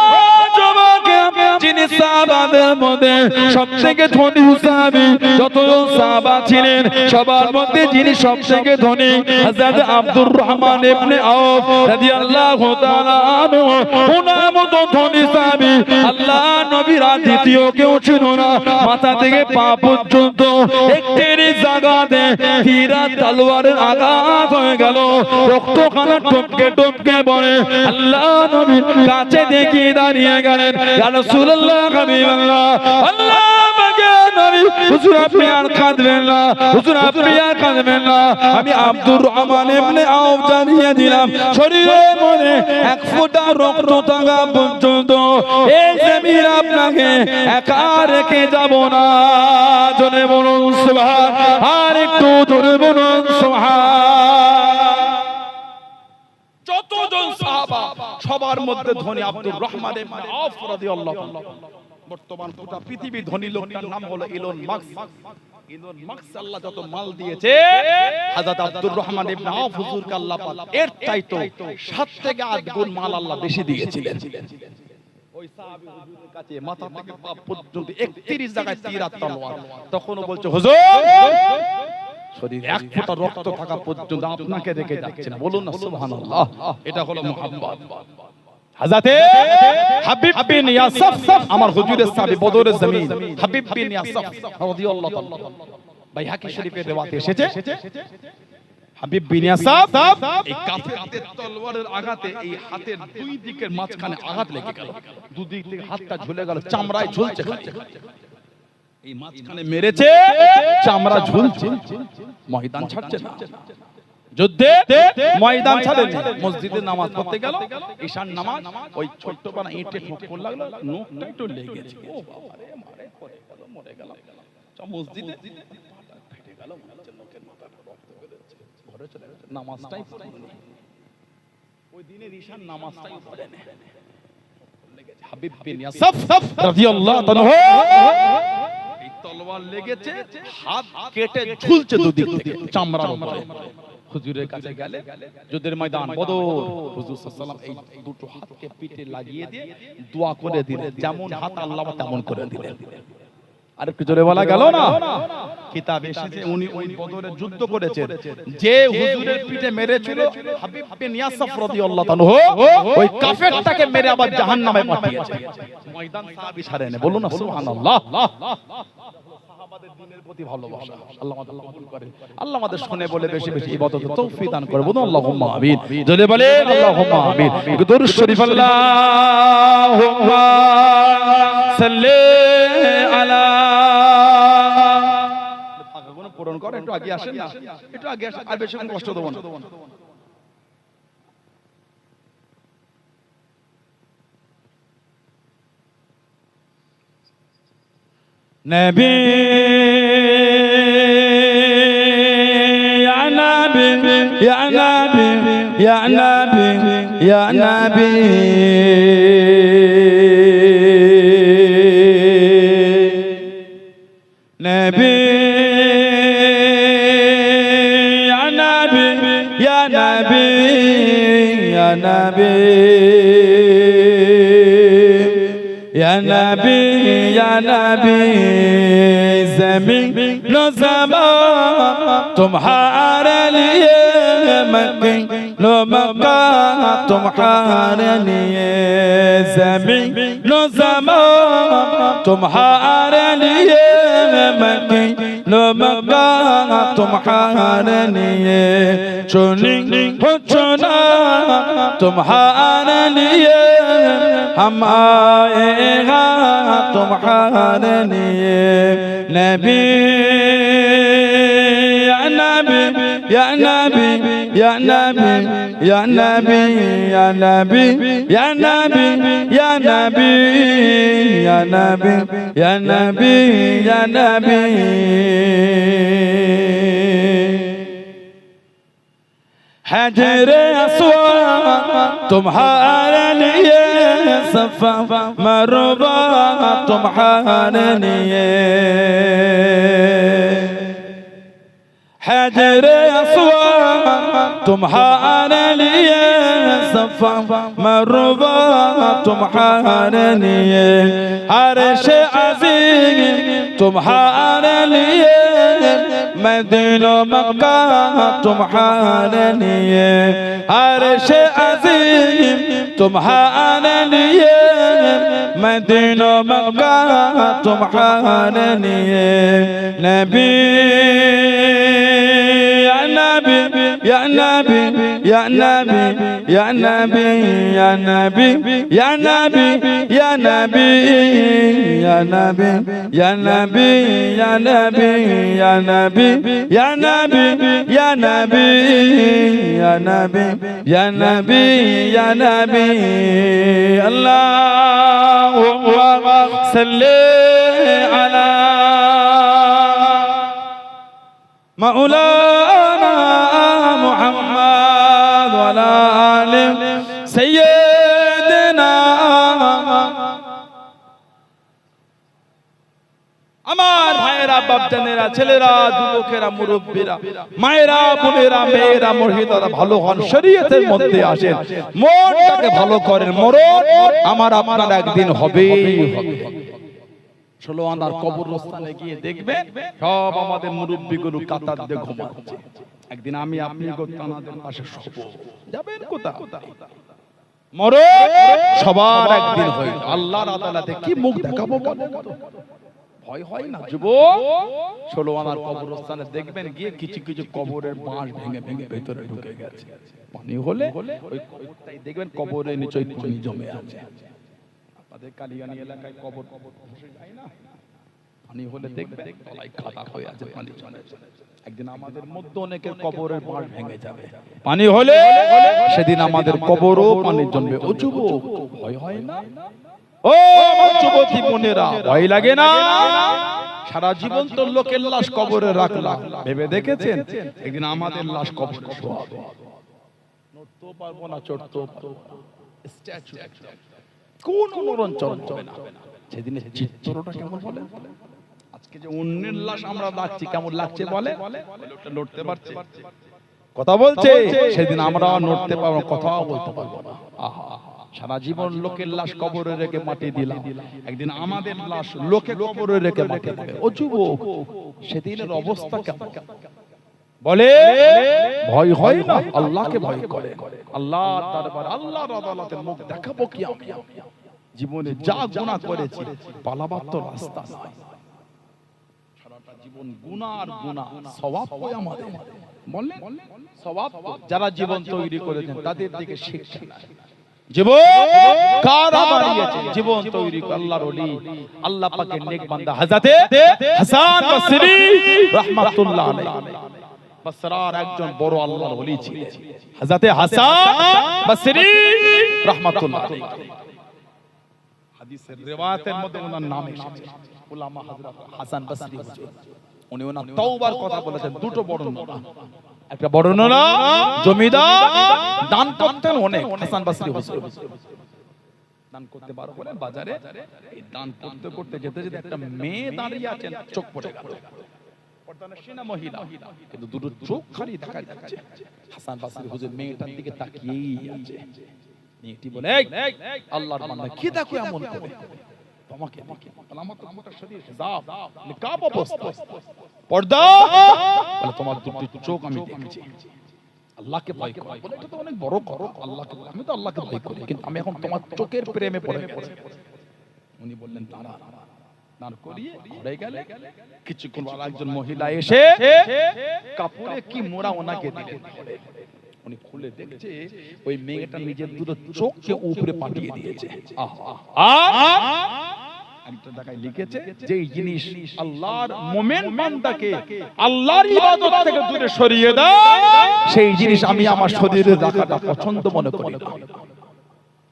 A: যুবকেরা, যিনি সাহাবাদের মধ্যে সবথেকে ধনী সাহাবী, যতজন সাহাবা ছিলেন সবার মধ্যে যিনি সবথেকে ধনী, হযরত আব্দুর রহমান ইবনে আওফ রাদিয়াল্লাহু তাআলা আনহু, ওনার মতো ধনী সাহাবী আল্লাহ নবীর দ্বিতীয় কেউ ছিল না। মাথা থেকে পা পর্যন্ত একটি জায়গাতে তীর তলোয়ারের আঘাত হয়ে গেল, রক্তখানা টপকে টপকে পড়ে। আল্লাহ নবীর কাছে দেখে দাঁড়িয়ে গেলেন, ইয়া রাসূলুল্লাহ হাবিবাল্লাহ, আল্লাহ পাকের নবী, হুজুর আপনি আর কাঁদবেন না, হুজুর আপনি আর কাঁদবেন না। আমি আব্দুর রহমান ইবনে আউফ জানিয়ে দিলাম, শরীরের মধ্যে এক ফোঁটা রক্ত থাকা পর্যন্ত এই জমিন আপনাকে একা রেখে যাব না। জোরে বলুন সুবহান, আর একটু জোরে বলুন সুবহান। যতজন সাহাবা সবার মধ্যে ধনী আব্দুর রহমান ইবনে আউফ রাদিয়াল্লাহু আনহু। বর্তমান গোটা পৃথিবীর ধনী লোকটার নাম হলো ইলন মাস্ক। ইলন মাস্ক আল্লাহ যত মাল দিয়েছে, হযরত আব্দুর রহমান ইবনে আউফ হুজুরকে আল্লাহ পাক এর চাইতো 7 থেকে 8 গুণ মাল আল্লাহ বেশি দিয়েছিলেন। ওই সাহাবী হুজুরের কাছে মাথা থেকে পা পর্যন্ত 31 জায়গায় তীর আর তলোয়ার। তখনও বলছে, হুজুর শরীরে এক ফোঁটা রক্ত থাকা পর্যন্ত আপনাকে রেখে যাচ্ছে না। বলুন না সুবহানাল্লাহ। এটা হলো মুহাব্বত। হযরতে হাবিব বিন ইয়াসাফ, আমার হুজুরের সাহাবী, বদরের জমিন হাবিব বিন ইয়াসাফ রাদিয়াল্লাহু তাআলা, বাইহাকি শরীফের riwayat এসেছে, হাবিব বিন ইয়াসাফ এই কাফেরদের তলোয়ারের আঘাতে এই হাতের দুই দিকের মাঝখানে আঘাত লেগে গেল, দুদিক থেকে হাতটা ঝুলে গেল, চামড়ায় ঝুলছে। এই মাঝখানে মেরেছে, চামড়া ঝুলছে, ময়দান ছাড়ছে না। যুদ্ধে ময়দান ছাড়েন, মসজিদে নামাজ পড়তে গেল, ঈশার নামাজ, ওই ছোট্ট পানা ইটে ঠোকর লাগলো, নখটা একটু লেগেছে, ও বাবা রে, মারে পড়ে গেল, মরে গেল। মসজিদে পাটা ফেটে গেল, নখের মাথা রক্ত বেরোচ্ছে, ঘরে চলে গেল, নামাজটাই পড়েনি। ওই দিনের ঈশার নামাজটাই পড়েনি। হাবিব বিন ইয়াসাফ রাদিয়াল্লাহু তাআলা এই তলোয়ার লেগেছে, হাত কেটে ঝুলছে দুদিক থেকে চামড়ার উপরে। হুজুরের কাছে গেলে, যুদ্ধের ময়দান বদর, হুজুর সাল্লাল্লাহু আলাইহি ওয়াসাল্লাম এই দুটো হাতকে পিঠে লাগিয়ে দিয়ে দোয়া করে দিলেন, যেমন হাত আল্লাহ তেমন করে দিলেন। আর একটু জোরে বলা গেল না? কিতাব এসেছে উনি ওই বদরে যুদ্ধ করেছেন, যে হুজুরের পিঠে মেরেছিল হাবিব বিন ইয়াসাফ রাদিয়াল্লাহু তাআলা, ওই কাফেরটাকে মেরে আবার জাহান্নামে পাঠিয়েছে। ময়দান সাহাবী ছাড়েন, বলুন না সুবহানাল্লাহ। সাহাবাদের দ্বীনের প্রতি ভালোবাসা আল্লাহ আমাদের কবুল করেন। আল্লাহ আমাদের শুনে বলে বেশি বেশি ইবাদত তৌফিক দান করে, বলুন আল্লাহুম্মা আমিন। জোরে বলেন আল্লাহুম্মা আমিন। দরুদ শরীফ আল্লাহুম্মা সাল্লি আলা। ভাগগুলো পূরণ করে, একটু আগে আসেন না, একটু আগে আসেন, আর বেশি কষ্ট দেব না। নবী ইয়া নবী ইয়া নবী ইয়া নবী ইয়া নবী নবী ইয়া নবী ইয়া নবী ইয়া নবী या नबी या नबी, ज़मीन व ज़मान तुम्हारे लिए, मक्का व मक्का तुम्हारे लिए, ज़मीन व ज़मान तुम्हारे लिए, मक्का व मक्का तुम्हारे लिए, चुनी हो चुना तुम्हारे लिए, हम आएगा तुम्हारे लिए। नबी या नबी या नबी या नबी या नबी या नबी या नबी या नबी या नबी या नबी या नबी। हजरे अस्वद तुम्हारे लिए, सफा मरवा तुम्हारे लिए, हजरे अस्वद तुम्हारे लिए, सफा मरवा तुम्हारे लिए, अर्श अज़ीम तुम्हारे लिए, मदीना मक्का तुम्हारे लिए, अर्श अज़ीम तुम्हारे लिए मैं दिनों मक्का तुम्हारे लिए नबी या नबी या नबी या नबी या नबी या नबी या नबी या नबी या नबी या नबी या नबी या नबी या नबी या नबी या नबी या नबी या नबी अल्लाहुम्मा सल्ली अला मौलाना मुहम्मद व अला आलि सय्यिदना। আমার ভাইয়েরা, বাপজানেরা, ছেলেরা, যুবকেরা, মুরব্বীরা, মায়েরা, বোনেরা, মেয়েরা, মহিলারা ভালো হন, শরীয়তের মধ্যে আসেন, মনটাকে ভালো করেন। মরণ আমার আপনার একদিন হবেই হবে। 16 আনার কবরস্থানে গিয়ে দেখবেন সব আমাদের মুরব্বীগুলো কাতার দিয়ে ঘুমাচ্ছে। একদিন আমি আপনি আমাদের পাশে শোবো, যাবেন কোথায়? মরণ সবার একদিন হয়। আল্লাহর আদালতে কি মুখ দেখাবো বলেন? ভয় হয় না যুবক? 16 আনার কবরস্থানে দেখবেন গিয়ে কিছু কিছু কবরের বাঁশ ভেঙে ভেঙে ভেতরে ঢুকে গেছে। পানি হলে ওই কবরটাই দেখবেন কবরের নিচে পানি জমে আছে। আমাদের কালিয়ানী এলাকায় কবর বসে যায় না, পানি হলে দেখবেন তলায় কাদা হয়ে আছে, পানি জমে। একদিন আমাদের মধ্যে অনেকের কবরের বাঁশ ভেঙে যাবে, পানি হলে সেদিন আমাদের কবরও পানি জমবে। ও যুবক, ভয় হয় না? ও আমার যুবতী বোনেরা, ভয় লাগে না? সারা জীবন তো লোকের লাশ কবরে রাখলাম, ভেবে দেখেছেন একদিন আমাদের লাশ কবরে শোয়াবে? নড়তেও পারবো না, চড়তেও পারবো না, স্ট্যাচু, কোন নড়নচড়ন হবে না। সেদিনের চিত্রটা কেমন বলে? আজকে যে অন্যের লাশ আমরা রাখছি কেমন লাগছে বলে? লোকটা লড়তে পারছে, কথা বলছে, সেদিন আমরা নড়তে পারবো না, কথাও বলতে পারবো না। আহা, সারা জীবন লোকের লাশ কবরে রেখে মাটি দিলাম, একদিন আমাদের লাশ লোকে কবরে রেখে মাটি দিবে। ও যুবক, সেদিনের অবস্থা কেমন বলে? ভয় হয় না? আল্লাহকে ভয় করে। আল্লাহর দরবার, আল্লাহর আদালতের মুখ দেখাবো কি? আমি জীবনে যা গুনাহ করেছি পালাবার তো রাস্তা নাই। সারাটা জীবন গুনাহ, সওয়াব কই আমাদের? বললেন সওয়াব যারা জীবন তৈরি করেছেন তাদের দিকে শিক্ষা নাই। জীবন কারা বানিয়েছে? জীবন তৈরি করে আল্লাহর ওলি, আল্লাহ পাকের নেক বান্দা হযরতে হাসান বসরি রাহমাতুল্লাহ আলাইহি, বসরার একজন বড় আল্লাহর ওলি ছিলেন হযরতে হাসান বসরি রাহমাতুল্লাহ আলাইহি। হাদিসের রিওয়ায়াতের মধ্যে ওনার নাম এসেছে উলামা হযরত হাসান বসরি হুজুর। উনি ওনার তওবার কথা বলেছেন। দুটো বর্ণনা, একটা বর্ণনা জমিদার দান করতেন অনেক, হাসান বসরি হুজুর দান করতে পারো বলে বাজারে এই দান করতে করতে যেতে যেতে একটা মেয়ে দাঁড়িয়ে আছেন, চোখ পড়ে গেল। পর্দানশীনা মহিলা, কিন্তু দুটো চোখ খালি দেখা যাচ্ছে। হাসান বসরি হুজুর মেয়েটার দিকে তাকিয়েই আছে। মেয়েটি বলে, আল্লাহর বান্দা কি দেখো এমন করে? তোমাকে আমার তো গোটা শরীর হিজাব নিকাব অবস্থা, পর্দা, বলে তোমার দুটো চোখ আমি দেখছি, আল্লাহকে ভয় করো। বলে এটা তো অনেক বড় করো, আল্লাহকে, আমি তো আল্লাহকে ভয় করি, কিন্তু আমি এখন তোমার চোখের প্রেমে পড়ে গেছি। উনি বললেন দাঁড়া, দাঁড় করিয়ে ঘরে গেলে কিছুক্ষণ পর একজন মহিলা এসে কাপড়ে কি মোড়া ওনাকে দিলেন। উনি খুলে দেখছে ওই মেয়েটা নিজের দুটো চোখকে উপরে পাঠিয়ে দিয়েছে। একটা জায়গায় লিখেছে যে এই জিনিস আল্লাহর মুমিন বান্দাকে আল্লাহর ইবাদত থেকে দূরে সরিয়ে দেয়, সেই জিনিস আমি আমার শরীরে রাখাটা পছন্দ মনে করি না।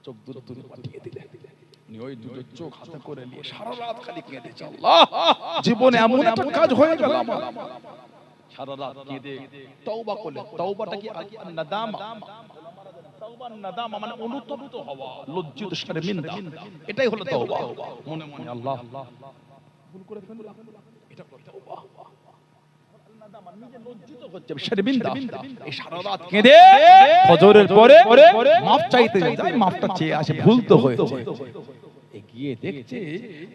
A: চোখ দুটো দূরে পাঠিয়ে দিলেন। উনি ওই দুটো চোখ হাতে করে নিয়ে সারা রাত খালি কেঁদেছে, আল্লাহ জীবনে এমন একটা কাজ হয়ে গেল আমার। সারা রাত কেঁদে তওবা করলেন। তওবাটা কি? নাদামা। তওবা নাদামা মানে অনুতপ্ত হওয়া, লজ্জিত, শর্মিন্দা, এটাই হলো তওবা। মনে মনে আল্লাহ ভুল করে ফেললাম, এটা তওবা। নাদামা নিজে লজ্জিত হচ্ছে, শর্মিন্দা। এই সারা রাত কেঁদে ফজরের পরে মাফ চাইতে যায়, মাফটা চেয়ে আসে, ভুল তো হয়েছে। এগিয়ে দেখছে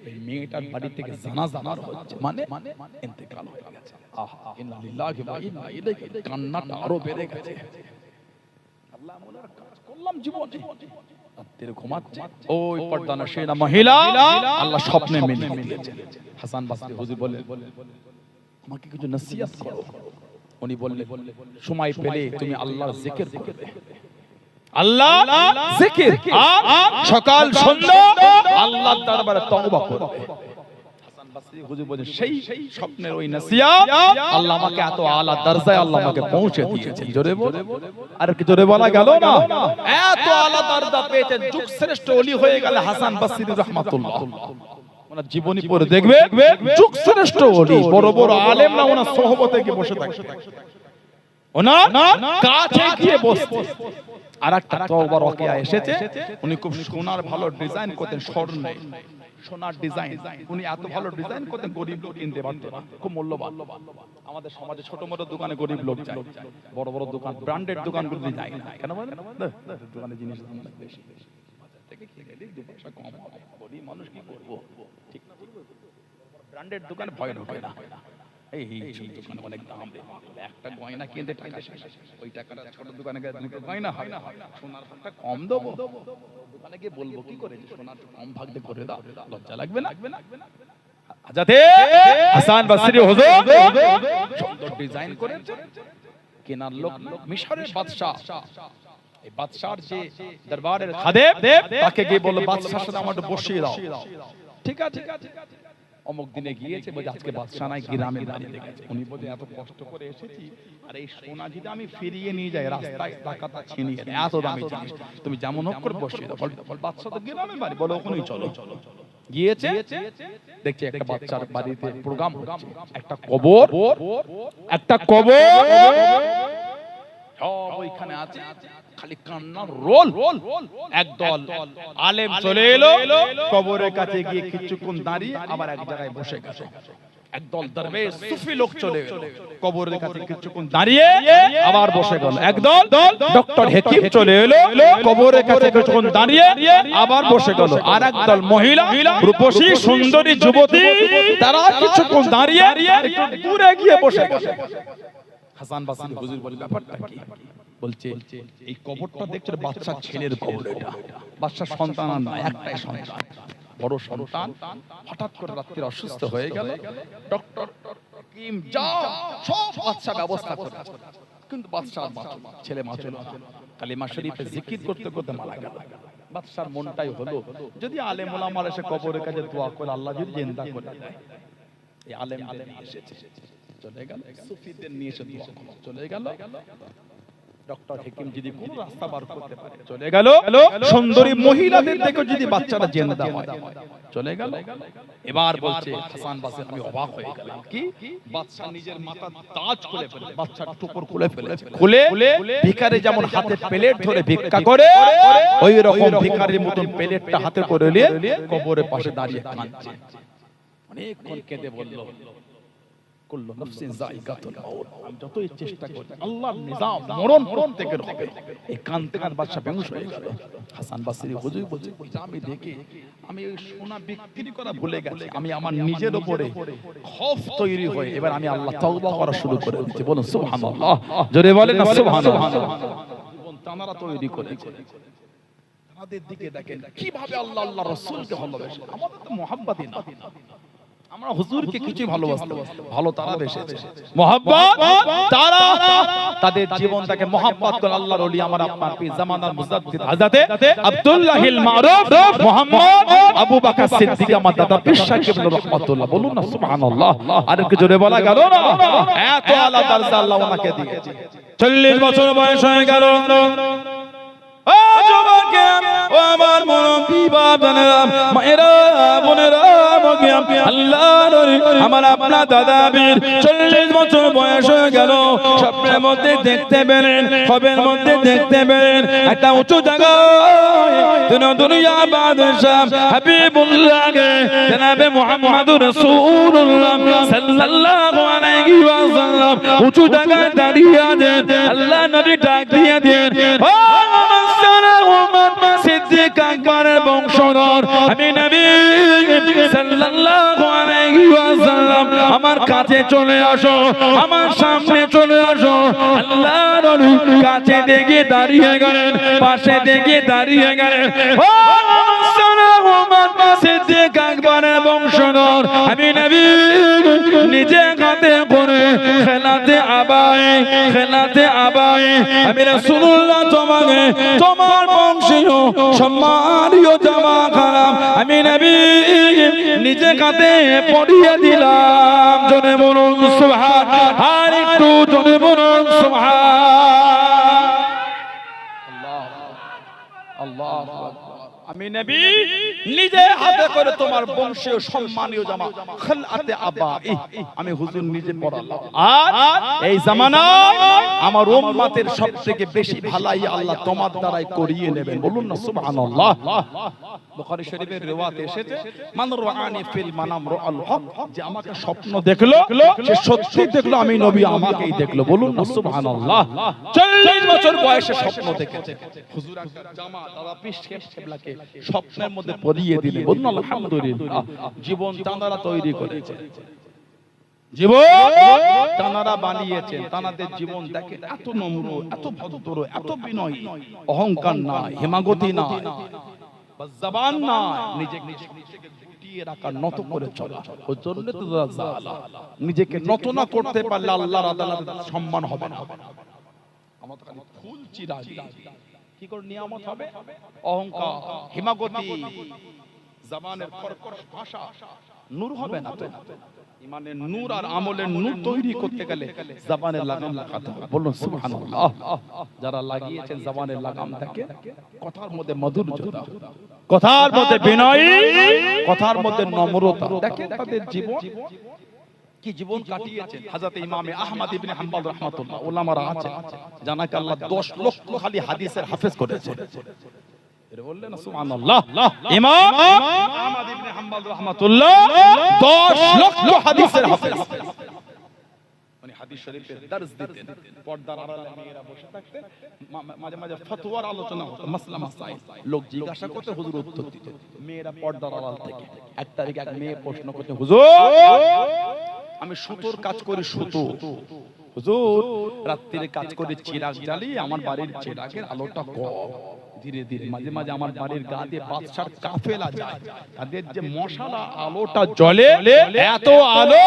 A: ওই মেয়েটার বাড়ি থেকে জানাজা হচ্ছে, মানে ইন্তেকাল হয়ে গেছে। ইন্না লিল্লাহি ওয়া ইন্না ইলাইহি, কান্নাটা আরো বেড়ে গেছে। আল্লাহ মোলার কাজ করলাম জীবনে, রাত্রে ঘুমাচ্ছে, ওই পর্দানশীনা মহিলা আল্লাহ স্বপ্নে মিলিয়ে দিয়েছেন। হাসান বসরি হুজুর বলে, আমাকে কিছু নসিহত করো। উনি বললেন, সময় পেলে তুমি আল্লাহর জিকির করবে, আল্লাহ জিকির, আর সকাল সন্ধ্যা আল্লাহর দরবারে তওবা করবে। হাসান বসরি হুজুর বলেন, সেই স্বপ্নের ওই নসিহত আল্লাহ আমাকে এত আলা দরজায় আল্লাহ আমাকে পৌঁছে দিয়েছেন। জোরে বলে, আর কি জোরে বলা গেল না? এত আলা দরজা পেয়েছেন, যুগ শ্রেষ্ঠ ওলি হয়ে গেল হাসান বসরি রাহমাতুল্লাহ। ওনার জীবনী পড়ে দেখবে, যুগ শ্রেষ্ঠ ওলি, বড় বড় আলেম না ওনার সোহবতে গিয়ে বসে থাকে, ওনার কাছে গিয়ে বসতে। আর একটা তওবার ওয়াকিয়া এসেছে, উনি খুব সোনার ভালো ডিজাইন করতেন, স্বর্ণে সোনার ডিজাইন, উনি এত ভালো ডিজাইন করতেন গরিব লোক কিনতে পারত না, খুব মূল্যবান। আমাদের সমাজে ছোট মোটো দোকানে গরিব লোক যায়, বড় বড় দোকান ব্র্যান্ডেড দোকানগুলোতে যায় না। কেন বলেন? দোকানে জিনিস দাম অনেক বেশি, বাজার থেকে কিনে নিলে 2 পয়সা কম হবে, গরিব মানুষ কি করব, ঠিক না? ব্র্যান্ডেড দোকানে ভয় ঢোকে না। এই দোকানে অনেক দাম, একটা গয়না কিনতে টাকা শেষ, ওই টাকাটা ছোট দোকানে গিয়ে দুটো গয়না হয় না, সোনার ভাগটা কম দেবো, দোকানে গিয়ে বলবো কি করে যে সোনার কম ভাগ দিয়ে করে দাও, লজ্জা লাগবে না? হাজরাতে হাসান বসরি হুজুর সুন্দর ডিজাইন করেছে, কেনার লোক মিশরের বাদশা, এই বাদশার যে দরবারের খাদেম, তাকে গিয়ে বলল, বাদশার সাথে আমাকে বসিয়ে দাও। ঠিক আছে, অমুক দিনে গিয়েছে, বলে আজকে বাদশা নাই, গ্রামে বাড়ি দেখেছে। উনি বলে, এত কষ্ট করে এসেছি, আর এই সোনা যদি আমি ফিরিয়ে নিয়ে যাই, রাস্তায় টাকাটা ছিনিয়ে নেয়, এত দামি জিনিস, তুমি যেমন হোক করে বসিয়ে দাও। বাদশা তো গ্রামে বাড়ি, বলো ওখানেই চলো। গিয়েছে, দেখছে একটা বাচ্চার বাড়িতে প্রোগ্রাম হচ্ছে, একটা কবর সব ওইখানে আছে, খালি কান্নার রোল। একদল আলেম চলে এলো, কবরের কাছে গিয়ে কিছুক্ষণ দাঁড়িয়ে আবার এক জায়গায় বসে গেল। একদল দরবেশ সুফি লোক চলে এলো, কবরের কাছে কিছুক্ষণ দাঁড়িয়ে আবার বসে গেল। একদল ডক্টর হেকিম চলে এলো, কবরের কাছে কিছুক্ষণ দাঁড়িয়ে আবার বসে গেল। আর একদল মহিলা, রূপসী সুন্দরী যুবতী, তারা কিছুক্ষণ দাঁড়িয়ে একটু দূরে গিয়ে বসে গেল। হাসান বসরি হুজুর বলে, ব্যাপারটা কি? বলছে, এই কবরটা দেখছো, বাচ্চার ছেলের কবর, এটা বাচ্চার সন্তান না, একটাই সন্তান, বড় সন্তান। হঠাৎ করে রাত্রে অসুস্থ হয়ে গেল, ডক্টর হাকিম যা সব বাচ্চা ব্যবস্থা করে, কিন্তু বাচ্চার ছেলে বাঁচল না। কালিমা শরীফে জিকির করতে করতে মারা গেল। বাচ্চার মনটাই হলো, যদি আলেম ওলামা এসে কবরের কাছে দোয়া করে আল্লাহ যদি জিন্দা করে দেয়। এই আলেমদের এসেছে, চলে গেল, সুফিদের নিয়ে এসে দোয়া করে চলে গেল। ডক্টর হেকিম যদি কোন রাস্তা বার করতে পারে, চলে গেল। সুন্দরী মহিলাদের দেখো যদি বাচ্চাটা জিন্দা হয়, চলে গেল। এবার বলছে হাসান বসরি, আমি অবাক হয়ে গেলাম, কি বাচ্চা নিজের মাথা তাজ খুলে ফেলে, বাচ্চার টুপর খুলে ফেলে, খুলে ভিখারি যেমন হাতে প্লেট ধরে ভিক্ষা করে, ওই রকম ভিখারির মতন প্লেটটা হাতে করে নিয়ে কবরের পাশে দাঁড়িয়ে কাঁদছে। অনেকক্ষণ কেঁদে বলল, কুল্লু নাফসিন যায়িকাতুল মাউত, আমি যতই চেষ্টা করি আল্লাহর নিজাম মরণ প্রত্যেকের হবে। এই কাঁদতে কাঁদতে বাদশা বেহুশ হয়ে গেল। হাসান বসরি হুজুর বলছে, আমি দেখি আমি ওই সোনা বিক্রি করা ভুলে গেছি, আমি আমার নিজের উপরে খৌফ তৈরি হয়ে এবার আমি আল্লাহ তাওবা করা শুরু করে দিয়েছি। বলুন সুবহানাল্লাহ, জোরে বলেন না সুবহানাল্লাহ। জীবন তানারা তৈরি করেছে, তাদের দিকে দেখেন কিভাবে আল্লাহ আল্লাহ রাসূলকে ভালোবাসে। আমাদের তো মুহাব্বতই না, আমরা হুজুরকে কিছুই ভালোবাসতে, ভালো তারা বেসেছে, মুহাব্বত তারা তাদের জীবনটাকে মুহাব্বত করে আল্লাহর ওলি আমার আপনার পীর জামানার মুজাদ্দিদ হযরতে আব্দুল্লাহিল মারুফ মুহাম্মদ আবু বকর সিদ্দিক আমার দাদা পীর সাহেব রাহমাতুল্লাহ। বলুন না সুবহানাল্লাহ, আর কি জোরে বলা গেল না? এত আলা দরজা আল্লাহ ওনাকে দিয়েছে। 40 বছর বয়স হয়ে গেল। ও যুবকে, ও আমার মুরব্বি বাবারা, মায়েরা, বোনেরা, আল্লাহর ওলি আমার আপনার দাদা বীর 40 বছর বয়স হয়ে গেল। স্বপ্নের মধ্যে দেখতে পেলেন, খবের মধ্যে দেখতে পেলেন একটা উঁচু জায়গায় দুনিয়া বাদশাহ হাবিবুল্লাহকে জনাবে মুহাম্মদুর রাসূলুল্লাহ সাল্লাল্লাহু আলাইহি ওয়াসাল্লাম উঁচু জায়গায় দাঁড়িয়ে আছেন। আল্লাহ নবী ডাক দিয়ে দেন, ও সিদ্দিক আকবরের বংশধর, আমি নবী সাল্লাল্লাহু আলাইহি ওয়াসাল্লাম আমার কাছে চলে আসো, আমার সামনে চলে আসো। আল্লাহর ওলি কাছে দেখে দাঁড়িয়ে গেলেন, পাশে দেখে দাঁড়িয়ে গেলেন। ও সিদ্দিক আকবরের বংশধর আমি নবী নিজে হাতে করে খেলাতে আবায় আমি রাসূলুল্লাহ তোমাকে তোমার বংশীয় সম্মানীয় জামা খারাপ আমি নবী নিজে হাতে পরিয়ে দিলাম। জোরে বলুন সুবহান, আর একটু জোরে বলুন সুবহান। আল্লাহ আমি নবী নিজে হাতে করে তোমার বংশীয় সম্মানীয় জামা খেলাতে আবাই আমি হুজুর নিজে পরালাম। আর এই জামানায় আমার উম্মতের সবথেকে বেশি ভালাই আল্লাহ তোমার দ্বারাই করিয়ে নেবেন। বলুন না সুবহানাল্লাহ। বুখারী শরীফের রিওয়ায়াতে এসেছে মান রাআনি ফিল মানাম রাআল হক, যে আমাকে স্বপ্ন দেখলো সে সত্যি দেখলো আমি নবী আমাকেই দেখলো। বলুন না সুবহানাল্লাহ। 40 বছর বয়সে স্বপ্ন দেখেছে হুজুর আকরাম জামা তারা পিস কিবলাকে স্বপ্নের মধ্যে পরিয়ে দিলেন। বলুন আলহামদুলিল্লাহ। জীবন তানারা তৈরি করেছে, জীবন তানারা বানিয়েছেন। তানাদের জীবন দেখে এত নম্র, এত ভদ্র, এত বিনয়ী, অহংকার না, হিমাগতি না, জবান না, নিজেকে গুটিয়ে রাখা, নত করে চলা। ওই জন্য তো জালা নিজেকে নত না করতে পারলে আল্লাহর আদালতে সম্মান হবে না। আমাদের খালি ফুল চিরাগি কি করে নিয়ামত হবে? অহংকার, হিমাগতি, জবানের কর্কশ ভাষা, নূর হবে না। তো ইমানের নূর আর আমলের নূর তৈরি করতে গেলে জবানের লাগাম লাগাতে হবে। বলুন সুবহানাল্লাহ। যারা লাগিয়েছেন জবানের লাগাম থাকে, কথার মধ্যে মাধুর্যতা, কথার মধ্যে বিনয়ী, কথার মধ্যে নম্রতা, দেখেন তাদের জীবন কি জীবন কাটিয়েছেন। হযরত ইমাম আহমদ ইবনে হাম্বল রাহমাতুল্লাহ উলামারা আছে জানাকে আল্লাহ 10 লক্ষ খালি হাদিসের হাফেজ করেছে। এর বললেন না সুবহানাল্লাহ। ইমাম আহমদ ইবনে হাম্বল রাহমাতুল্লাহ 10 লক্ষ হাদিসের হাফেজ, মানে হাদিস শরীফের দর্স দিতেন। পর্দার আড়ালে মেয়েরা বসে থাকতেন, মাঝে মাঝে ফতোয়ার আলোচনা হতো, মাসলা মাসাইল, লোক জিজ্ঞাসা করতে হুজুর উত্তর দিতেন। মেয়েরা পর্দার আড়াল থেকে এক তারিখ এক মেয়ে প্রশ্ন করতে, হুজুর আমি সুতোর কাজ করি, সুতো হুজুর রাত্রিরে কাজ করে চিরাগ জ্বালি, আমার বাড়ির চিরাগের আলোটা কম, ধীরে ধীরে মাঝে মাঝে আমার বাড়ির গা দিয়ে বাদশার কাফেলা যায়, তাদের যে মশালা আলোটা জ্বলে, এত আলো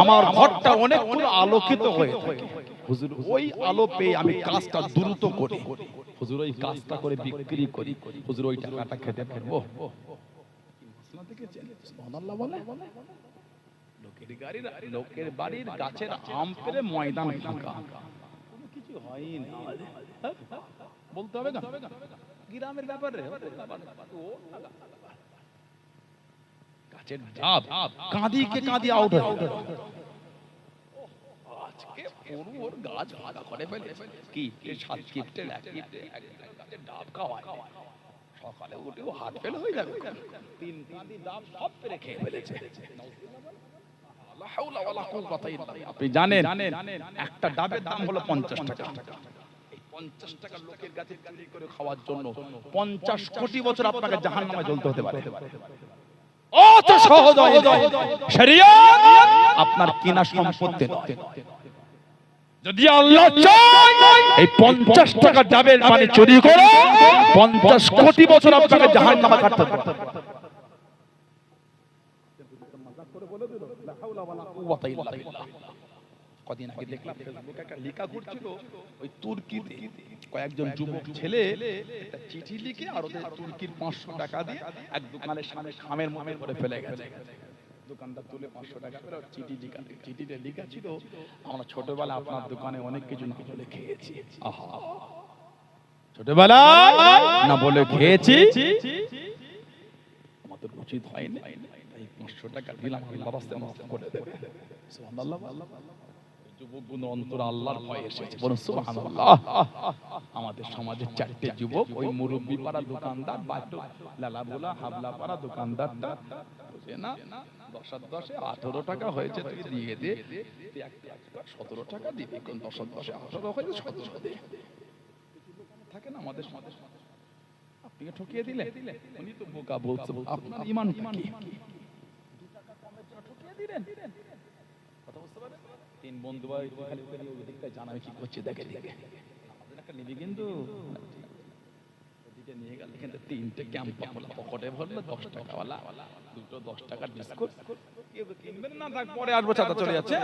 A: আমার ঘরটা অনেকক্ষণ আলোকিত হয়ে থাকে। হুজুর ওই আলো পেয়ে আমি কাজটা দ্রুত করি, হুজুর ওই কাজটা করে বিক্রি করি, হুজুর ওই টাকাটা খেতে পারবো। সুবহানাল্লাহ বলে লোকের বাড়ির গাছের আম পেরে ময়দান ফাঁকা, কোনো কিছু হয়ই না। বলতে হবে না গ্রামের ব্যাপারে, গাছের ডাব কাঁদিকে কাঁদি আউট হয়, আজকে পুরো ওর গাছ ভাগা করে ফেলে কি 7 কিপ্টের 1 কিপ্টে গাছের ডাব খাওয়ায়, সকালে উঠেও হাত ফেল হয়ে যাবে, 3 কাঁদি ডাব সব পেরে খেয়ে ফেলেছে। আপনি জানেন একটা ডাবের দাম হলো 50 টাকা। এই 50 টাকা লোকের কাছে চুরি করে খাওয়ার জন্য 50 কোটি বছর আপনাকে জাহান্নামে জ্বলতে হতে পারে। অত সহজ শরীয়ত আপনার কিনা সম্পত্তি নয়। যদি আল্লাহ চায় এই 50 টাকা ডাবের মানে চুরি করে 50 কোটি বছর আপনাকে জাহান্নামে কাটতে হবে। কদিন আগে দেখলাম ফেসবুকে একটা লেখা ঘুরছিল, ওই তুর্কিতে কয়েকজন যুবক ছেলে একটা চিঠি লিখে আর ওদের তুর্কির 500 টাকা দিয়ে এক দোকানের সামনে খামের মধ্যে করে ফেলে গেছে। দোকানদার তুলে 500 টাকা করে চিঠি লিখা, চিঠিতে লেখা ছিল আমরা ছোটবেলায় আপনার দোকানে অনেক কিছু না বলে খেয়েছি। আহা, ছোটবেলায় না বলে খেয়েছি, আমাদের উচিত হয় না। 500 টাকা দিলাম, আল্লাহ রাস্তায় মাফ করে দেবে। সুবহানাল্লাহ। যুবকগুলো অন্তরে আল্লাহর ভয় এসেছে, বলুন সুবহানাল্লাহ। আমাদের সমাজের 4টে যুবক, ওই মুরব্বি পাড়া দোকানদার, বাটু লালাবোলা হাবলা পাড়া দোকানদারটা বুঝে না 10 আর 10 18 টাকা হয়েছে, তুই দিয়ে দে, 17 টাকা দিবি, কোন 10 আর 10 18 হয়েছে 17 দে। থাকে না আমাদের সমাজে, আপনি ঠকিয়ে দিলেন, উনি তো বোকা বলছে, আপনার ঈমান কি? 2 টাকা কমের জন্য ঠকিয়ে দিলেন। কথা বুঝতে পারেন? 3 বন্ধু ভাই খালি করে ওই দিকটা জানাই কি করছে, দেখে দেখে আমাদের নিবি কিন্তু ওদিকে নিয়ে গেল কিন্তু তিনটে ক্যাম্প পকেটে ভরলো 10 টাকাওয়ালা দুটো 10 টাকার বিস্কুট কেউ কিনবেন না তার পরে আসবো চাচা চলে যাচ্ছে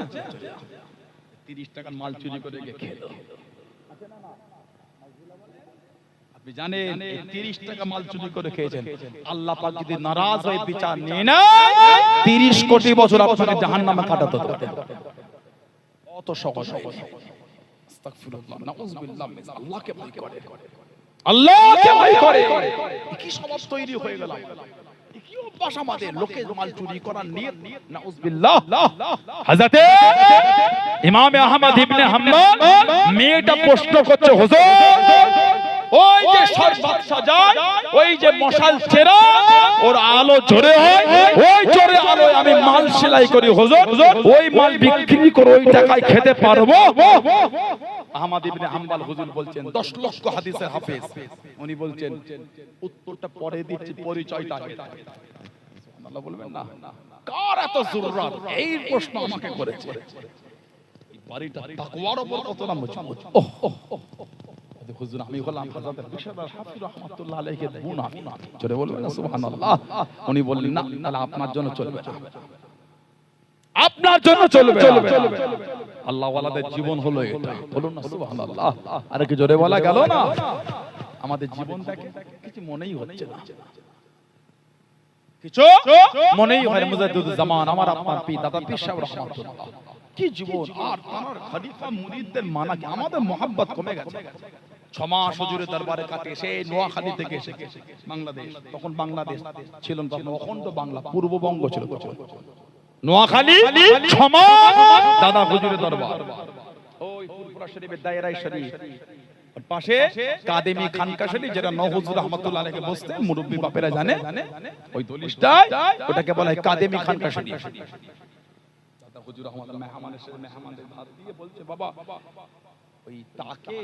A: 30 টাকার মাল চুরি করে গিয়ে খেলো আপনি জানেন 30 টাকা মাল চুরি করে খেয়েছেন আল্লাহ পাক যদি নারাজ হয়ে বিচার নিয়ে না 30 কোটি বছর আপনাকে জাহান্নামে কাটাতে হবে কত সহজ আস্তাগফিরুল্লাহ নাউযুবিল্লাহ আল্লাহকে ভয় করে আল্লাহকে ভয় করে কি স্বভাব তৈরি হয়ে গেল কি অভ্যাস আমাদের লোকের মাল চুরি করার নিয়ত নাউযুবিল্লাহ হযরতে ইমাম আহমদ ইবনে হাম্বল মেয়েটা প্রশ্ন করছে হুজুর ওই যে শরবত সাজায় ওই যে মশাল ছেড়া ওর আলো ঝরে হয় ওই ঝরে আলোয় আমি মাল সেলাই করি হুজুর ওই মাল বিক্রি করে ওই টাকায় খেতে পারবো আহমদ ইবনে হাম্বল হুজুর বলছেন 10 লক্ষ হাদিসের হাফেজ উনি বলছেন উত্তরটা পরে দিচ্ছি পরিচয়টা সুবহানাল্লাহ বলবেন না কার এত জরুরত এই প্রশ্ন আমাকে করেছে এই বাড়িটা তাকওয়ার উপর কতটা মজবুত হুজুর আমি হলাম হযরত বিশার হাফিজ রাহমাতুল্লাহ আলাইহি বোন আমি জোরে বলবেন না সুবহানাল্লাহ উনি বললেন না তাহলে আপনার জন্য চলবে না আপনার জন্য চলবে আল্লাহ ওয়ালাদের জীবন হলো এটা বলুন না সুবহানাল্লাহ আরে কি জোরে বলা গেল না আমাদের জীবনটাকে কিছু মনেই হচ্ছে না কিছু মনেই হয় মুজাদ্দিদুল জামান আমার আপনার পীর দাদা পীর সাহেব রাহমাতুল্লাহ কি জীবন আর তার খলিফা মুরিদদের মানা কি আমাদের mohabbat কমে গেছে 6 মাস হুজুরের দরবারে কাটে সেই নোয়াখালী থেকে এসে বাংলাদেশ তখন বাংলাদেশ ছিল না তখন অখণ্ড বাংলা পূর্ববঙ্গ ছিল নোয়াখালী 6 মাস দাদা হুজুরের দরবার ওই ফুরফুরা শরীফের দায়রায়ে শরীফ আর পাশে কাদেমি খানকা শরীফ যেটা নওহুজুর রাহমাতুল্লাহ আলাইহি বসতেন মুরব্বি বাপেরা জানে ওই দলিশটায় ওটাকে বলা হয় কাদেমি খানকা শরীফ দাদা হুজুর রাহমাতুল্লাহ মেহমানদের ভাত দিয়ে বলছে বাবা ওই তাকে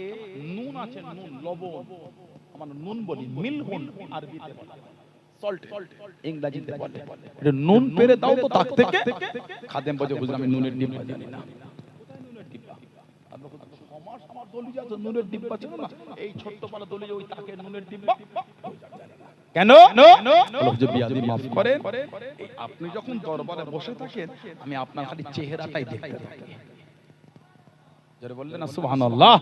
A: নুন আছে নুন লবণ আমরা নুন বলি মিলহুন আরবিতে বলে সল্ট ইংরেজিতে বলে এটা নুন পেরে দাও তো তাক থেকে খাদেম বলে হুজুর আমি নুনের ডিব্বা জানি না কোথায় নুনের ডিব্বা আমরা সমাজ আমার দলিয়া তো নুনের ডিব্বা ছিল না এই ছোট্ট পালা দলিয়া ওই তাকে নুনের ডিব্বা কেন হুজুর বিয়াদি maaf করেন আপনি যখন দরবারে বসে থাকেন আমি আপনার খালি চেহারাটাই দেখতে থাকি যারা বললেন না সুবহানাল্লাহ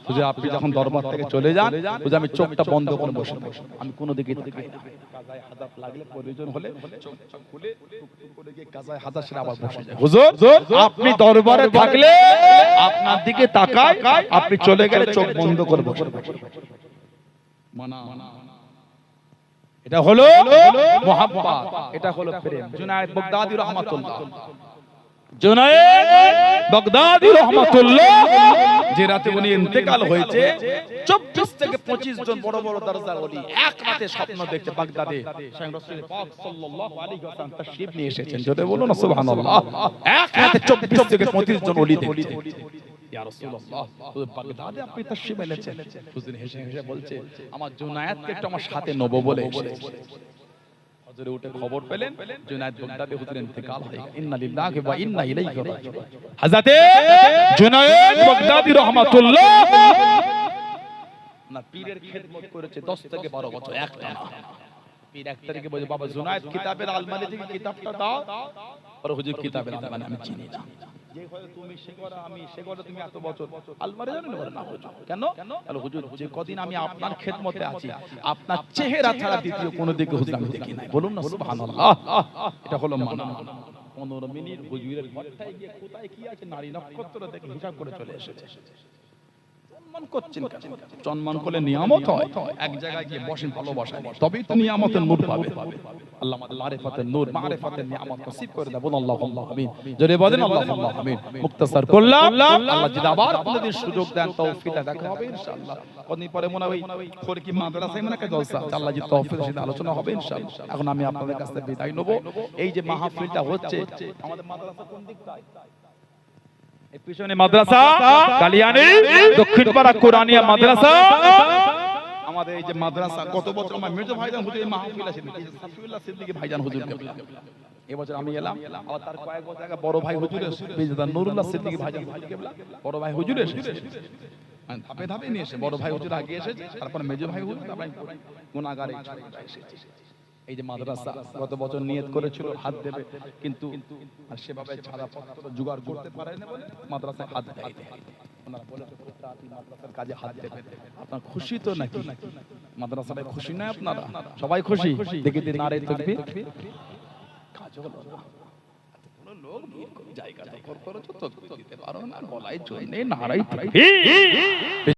A: হুজুর আপনি যখন দরবার থেকে চলে যান হুজুর আমি চোখটা বন্ধ করে বসে আমি কোনো দিকে তাকাই না কাজায়ে হাজাত লাগলে প্রয়োজন হলে চোখ খুলে টুকটুক করে গিয়ে কাজায়ে হাজাত সেরে আবার বসে যাই হুজুর আপনি দরবারে থাকলে আপনার দিকে তাকাই আপনি চলে গেলে চোখ বন্ধ করে বসে মানা এটা হলো mohabbat এটা হলো প্রেম জুনায়েদ বাগদাদি রাহমাতুল্লাহ জুনায়েদ বাগদাদি রাহমাতুল্লাহ যে রাতে উনি ইন্তেকাল হয়েছে 24 থেকে 25 জন বড় বড় দরজা ওলি এক রাতে স্বপ্ন দেখতে বাগদাদে স্বয়ং রাসূল পাক সাল্লাল্লাহু আলাইহি ওয়াসাল্লাম তাশরীফ নিয়ে এসেছেন যদি বলো না সুবহানাল্লাহ এক রাতে 24 থেকে 25 জন ওলি দেখতে ইয়া রাসূলুল্লাহ বাগদাদে আপনি তাশরীফ এনেছেন হুজুর হেসে হেসে বলছে আমার জুনায়েদকে একটু আমার সাথে নেব বলে এসেছে হুজুরে উঠে খবর পেলেন জুনায়েদ বাগদাদে হুজুরের ইন্তেকাল হয়ে গেল ইন্না লিল্লাহি ওয়া ইন্না ইলাইহি রাজিউন হযরতে জুনায়েদ বাগদাদি রাহমাতুল্লাহ না পীরের খেদমত করেছে 10 থেকে 12 বছর একটানা পীর এক তারিখে বলে বাবা জুনায়েদ কিতাবের আলমারি থেকে কিতাবটা দাও আর হুজুর কিতাবের আলমারি আমি চিনি না যে হয় তুমি শেখরা আমি শেখরা তুমি এত বছর আলমারি জানেন না হুজুর কেন তাহলে হুজুর যে কদিন আমি আপনার খেদমতে আছি আপনার চেহারা ছাড়া দ্বিতীয় কোনো দিকে হুজুর আমি দেখি না বলুন না সুবহানাল্লাহ এটা হলো মানা 15 মিনিট হুজুরের ঘরটায় গিয়ে কোথায় কি আছে নারী নক্ষত্র থেকে হিসাব করে চলে এসেছে সম্মান করছেন কেন সম্মান করলে নিয়ামত হয় এক জায়গায় গিয়ে বসেন ভালোবাসা তবেই তো নিয়ামতের নূর পাবে আল্লাহ আমাদের মারিফাতের নূর মারিফাতের নিয়ামত নসিব করে দেন আল্লাহুম্মা আমিন জোরে বলেন আল্লাহুম্মা আমিন মুক্তাসার করলাম আল্লাহ যদি আবার আপনাদের সুযোগ দেন তৌফিকটা দেখা হবে ইনশাআল্লাহ কদিন পরে মনে হয় খোরকি মাদ্রাসায় মনে একটা জলসা আল্লাহ যদি তৌফিক দেন আলোচনা হবে ইনশাআল্লাহ এখন আমি আপনাদের কাছ থেকে বিদায় নেব এই যে মাহফিলটা হচ্ছে আমাদের মাদ্রাসা কোন দিকটায় এই পিছনে মাদ্রাসা কালিয়ানী দক্ষিণপাড়া কোরআনিয়া মাদ্রাসা আমাদের এই যে মাদ্রাসা কত বছর আমার মির্জা ভাইজান হুজুর এই মাহফিল আছে সাফিউল্লাহ সিদ্দিকী ভাইজান হুজুর এই বছর আমি এলাম আর তার কয়েক বছর আগে বড় ভাই হুজুর এসেছে বেজদা নুরুল্লাহ সিদ্দিকী ভাইজান হুজুর কেবলা বড় ভাই হুজুর এসেছে ধাপে ধাপে নিয়ে এসে বড় ভাই হুজুর আগে এসেছে, তারপর মেজো ভাই হুজুর, তারপর গুনাহগার এসেছে। এই যে মাদ্রাসা গত বছর নিয়ত করেছিল হাত দেবে, কিন্তু আর সেভাবে ছাড়াপত্র জোগাড় করতে পারে না বলে মাদ্রাসায় হাত দেয়। ওনারা বলেছে মাদ্রাসার কাজে হাত দেবে। আপনার খুশি তো নাকি? মাদ্রাসায় খুশি না আপনারা? সবাই খুশি? দেখি দিন নারে তাকবীর। কাজ হলো না, এতগুলো লোক ভিড় করে জায়গা দখল করেছো, তাকবীর দিতে পারো না, গলায় জোর নেই, নারাই তাকবীর।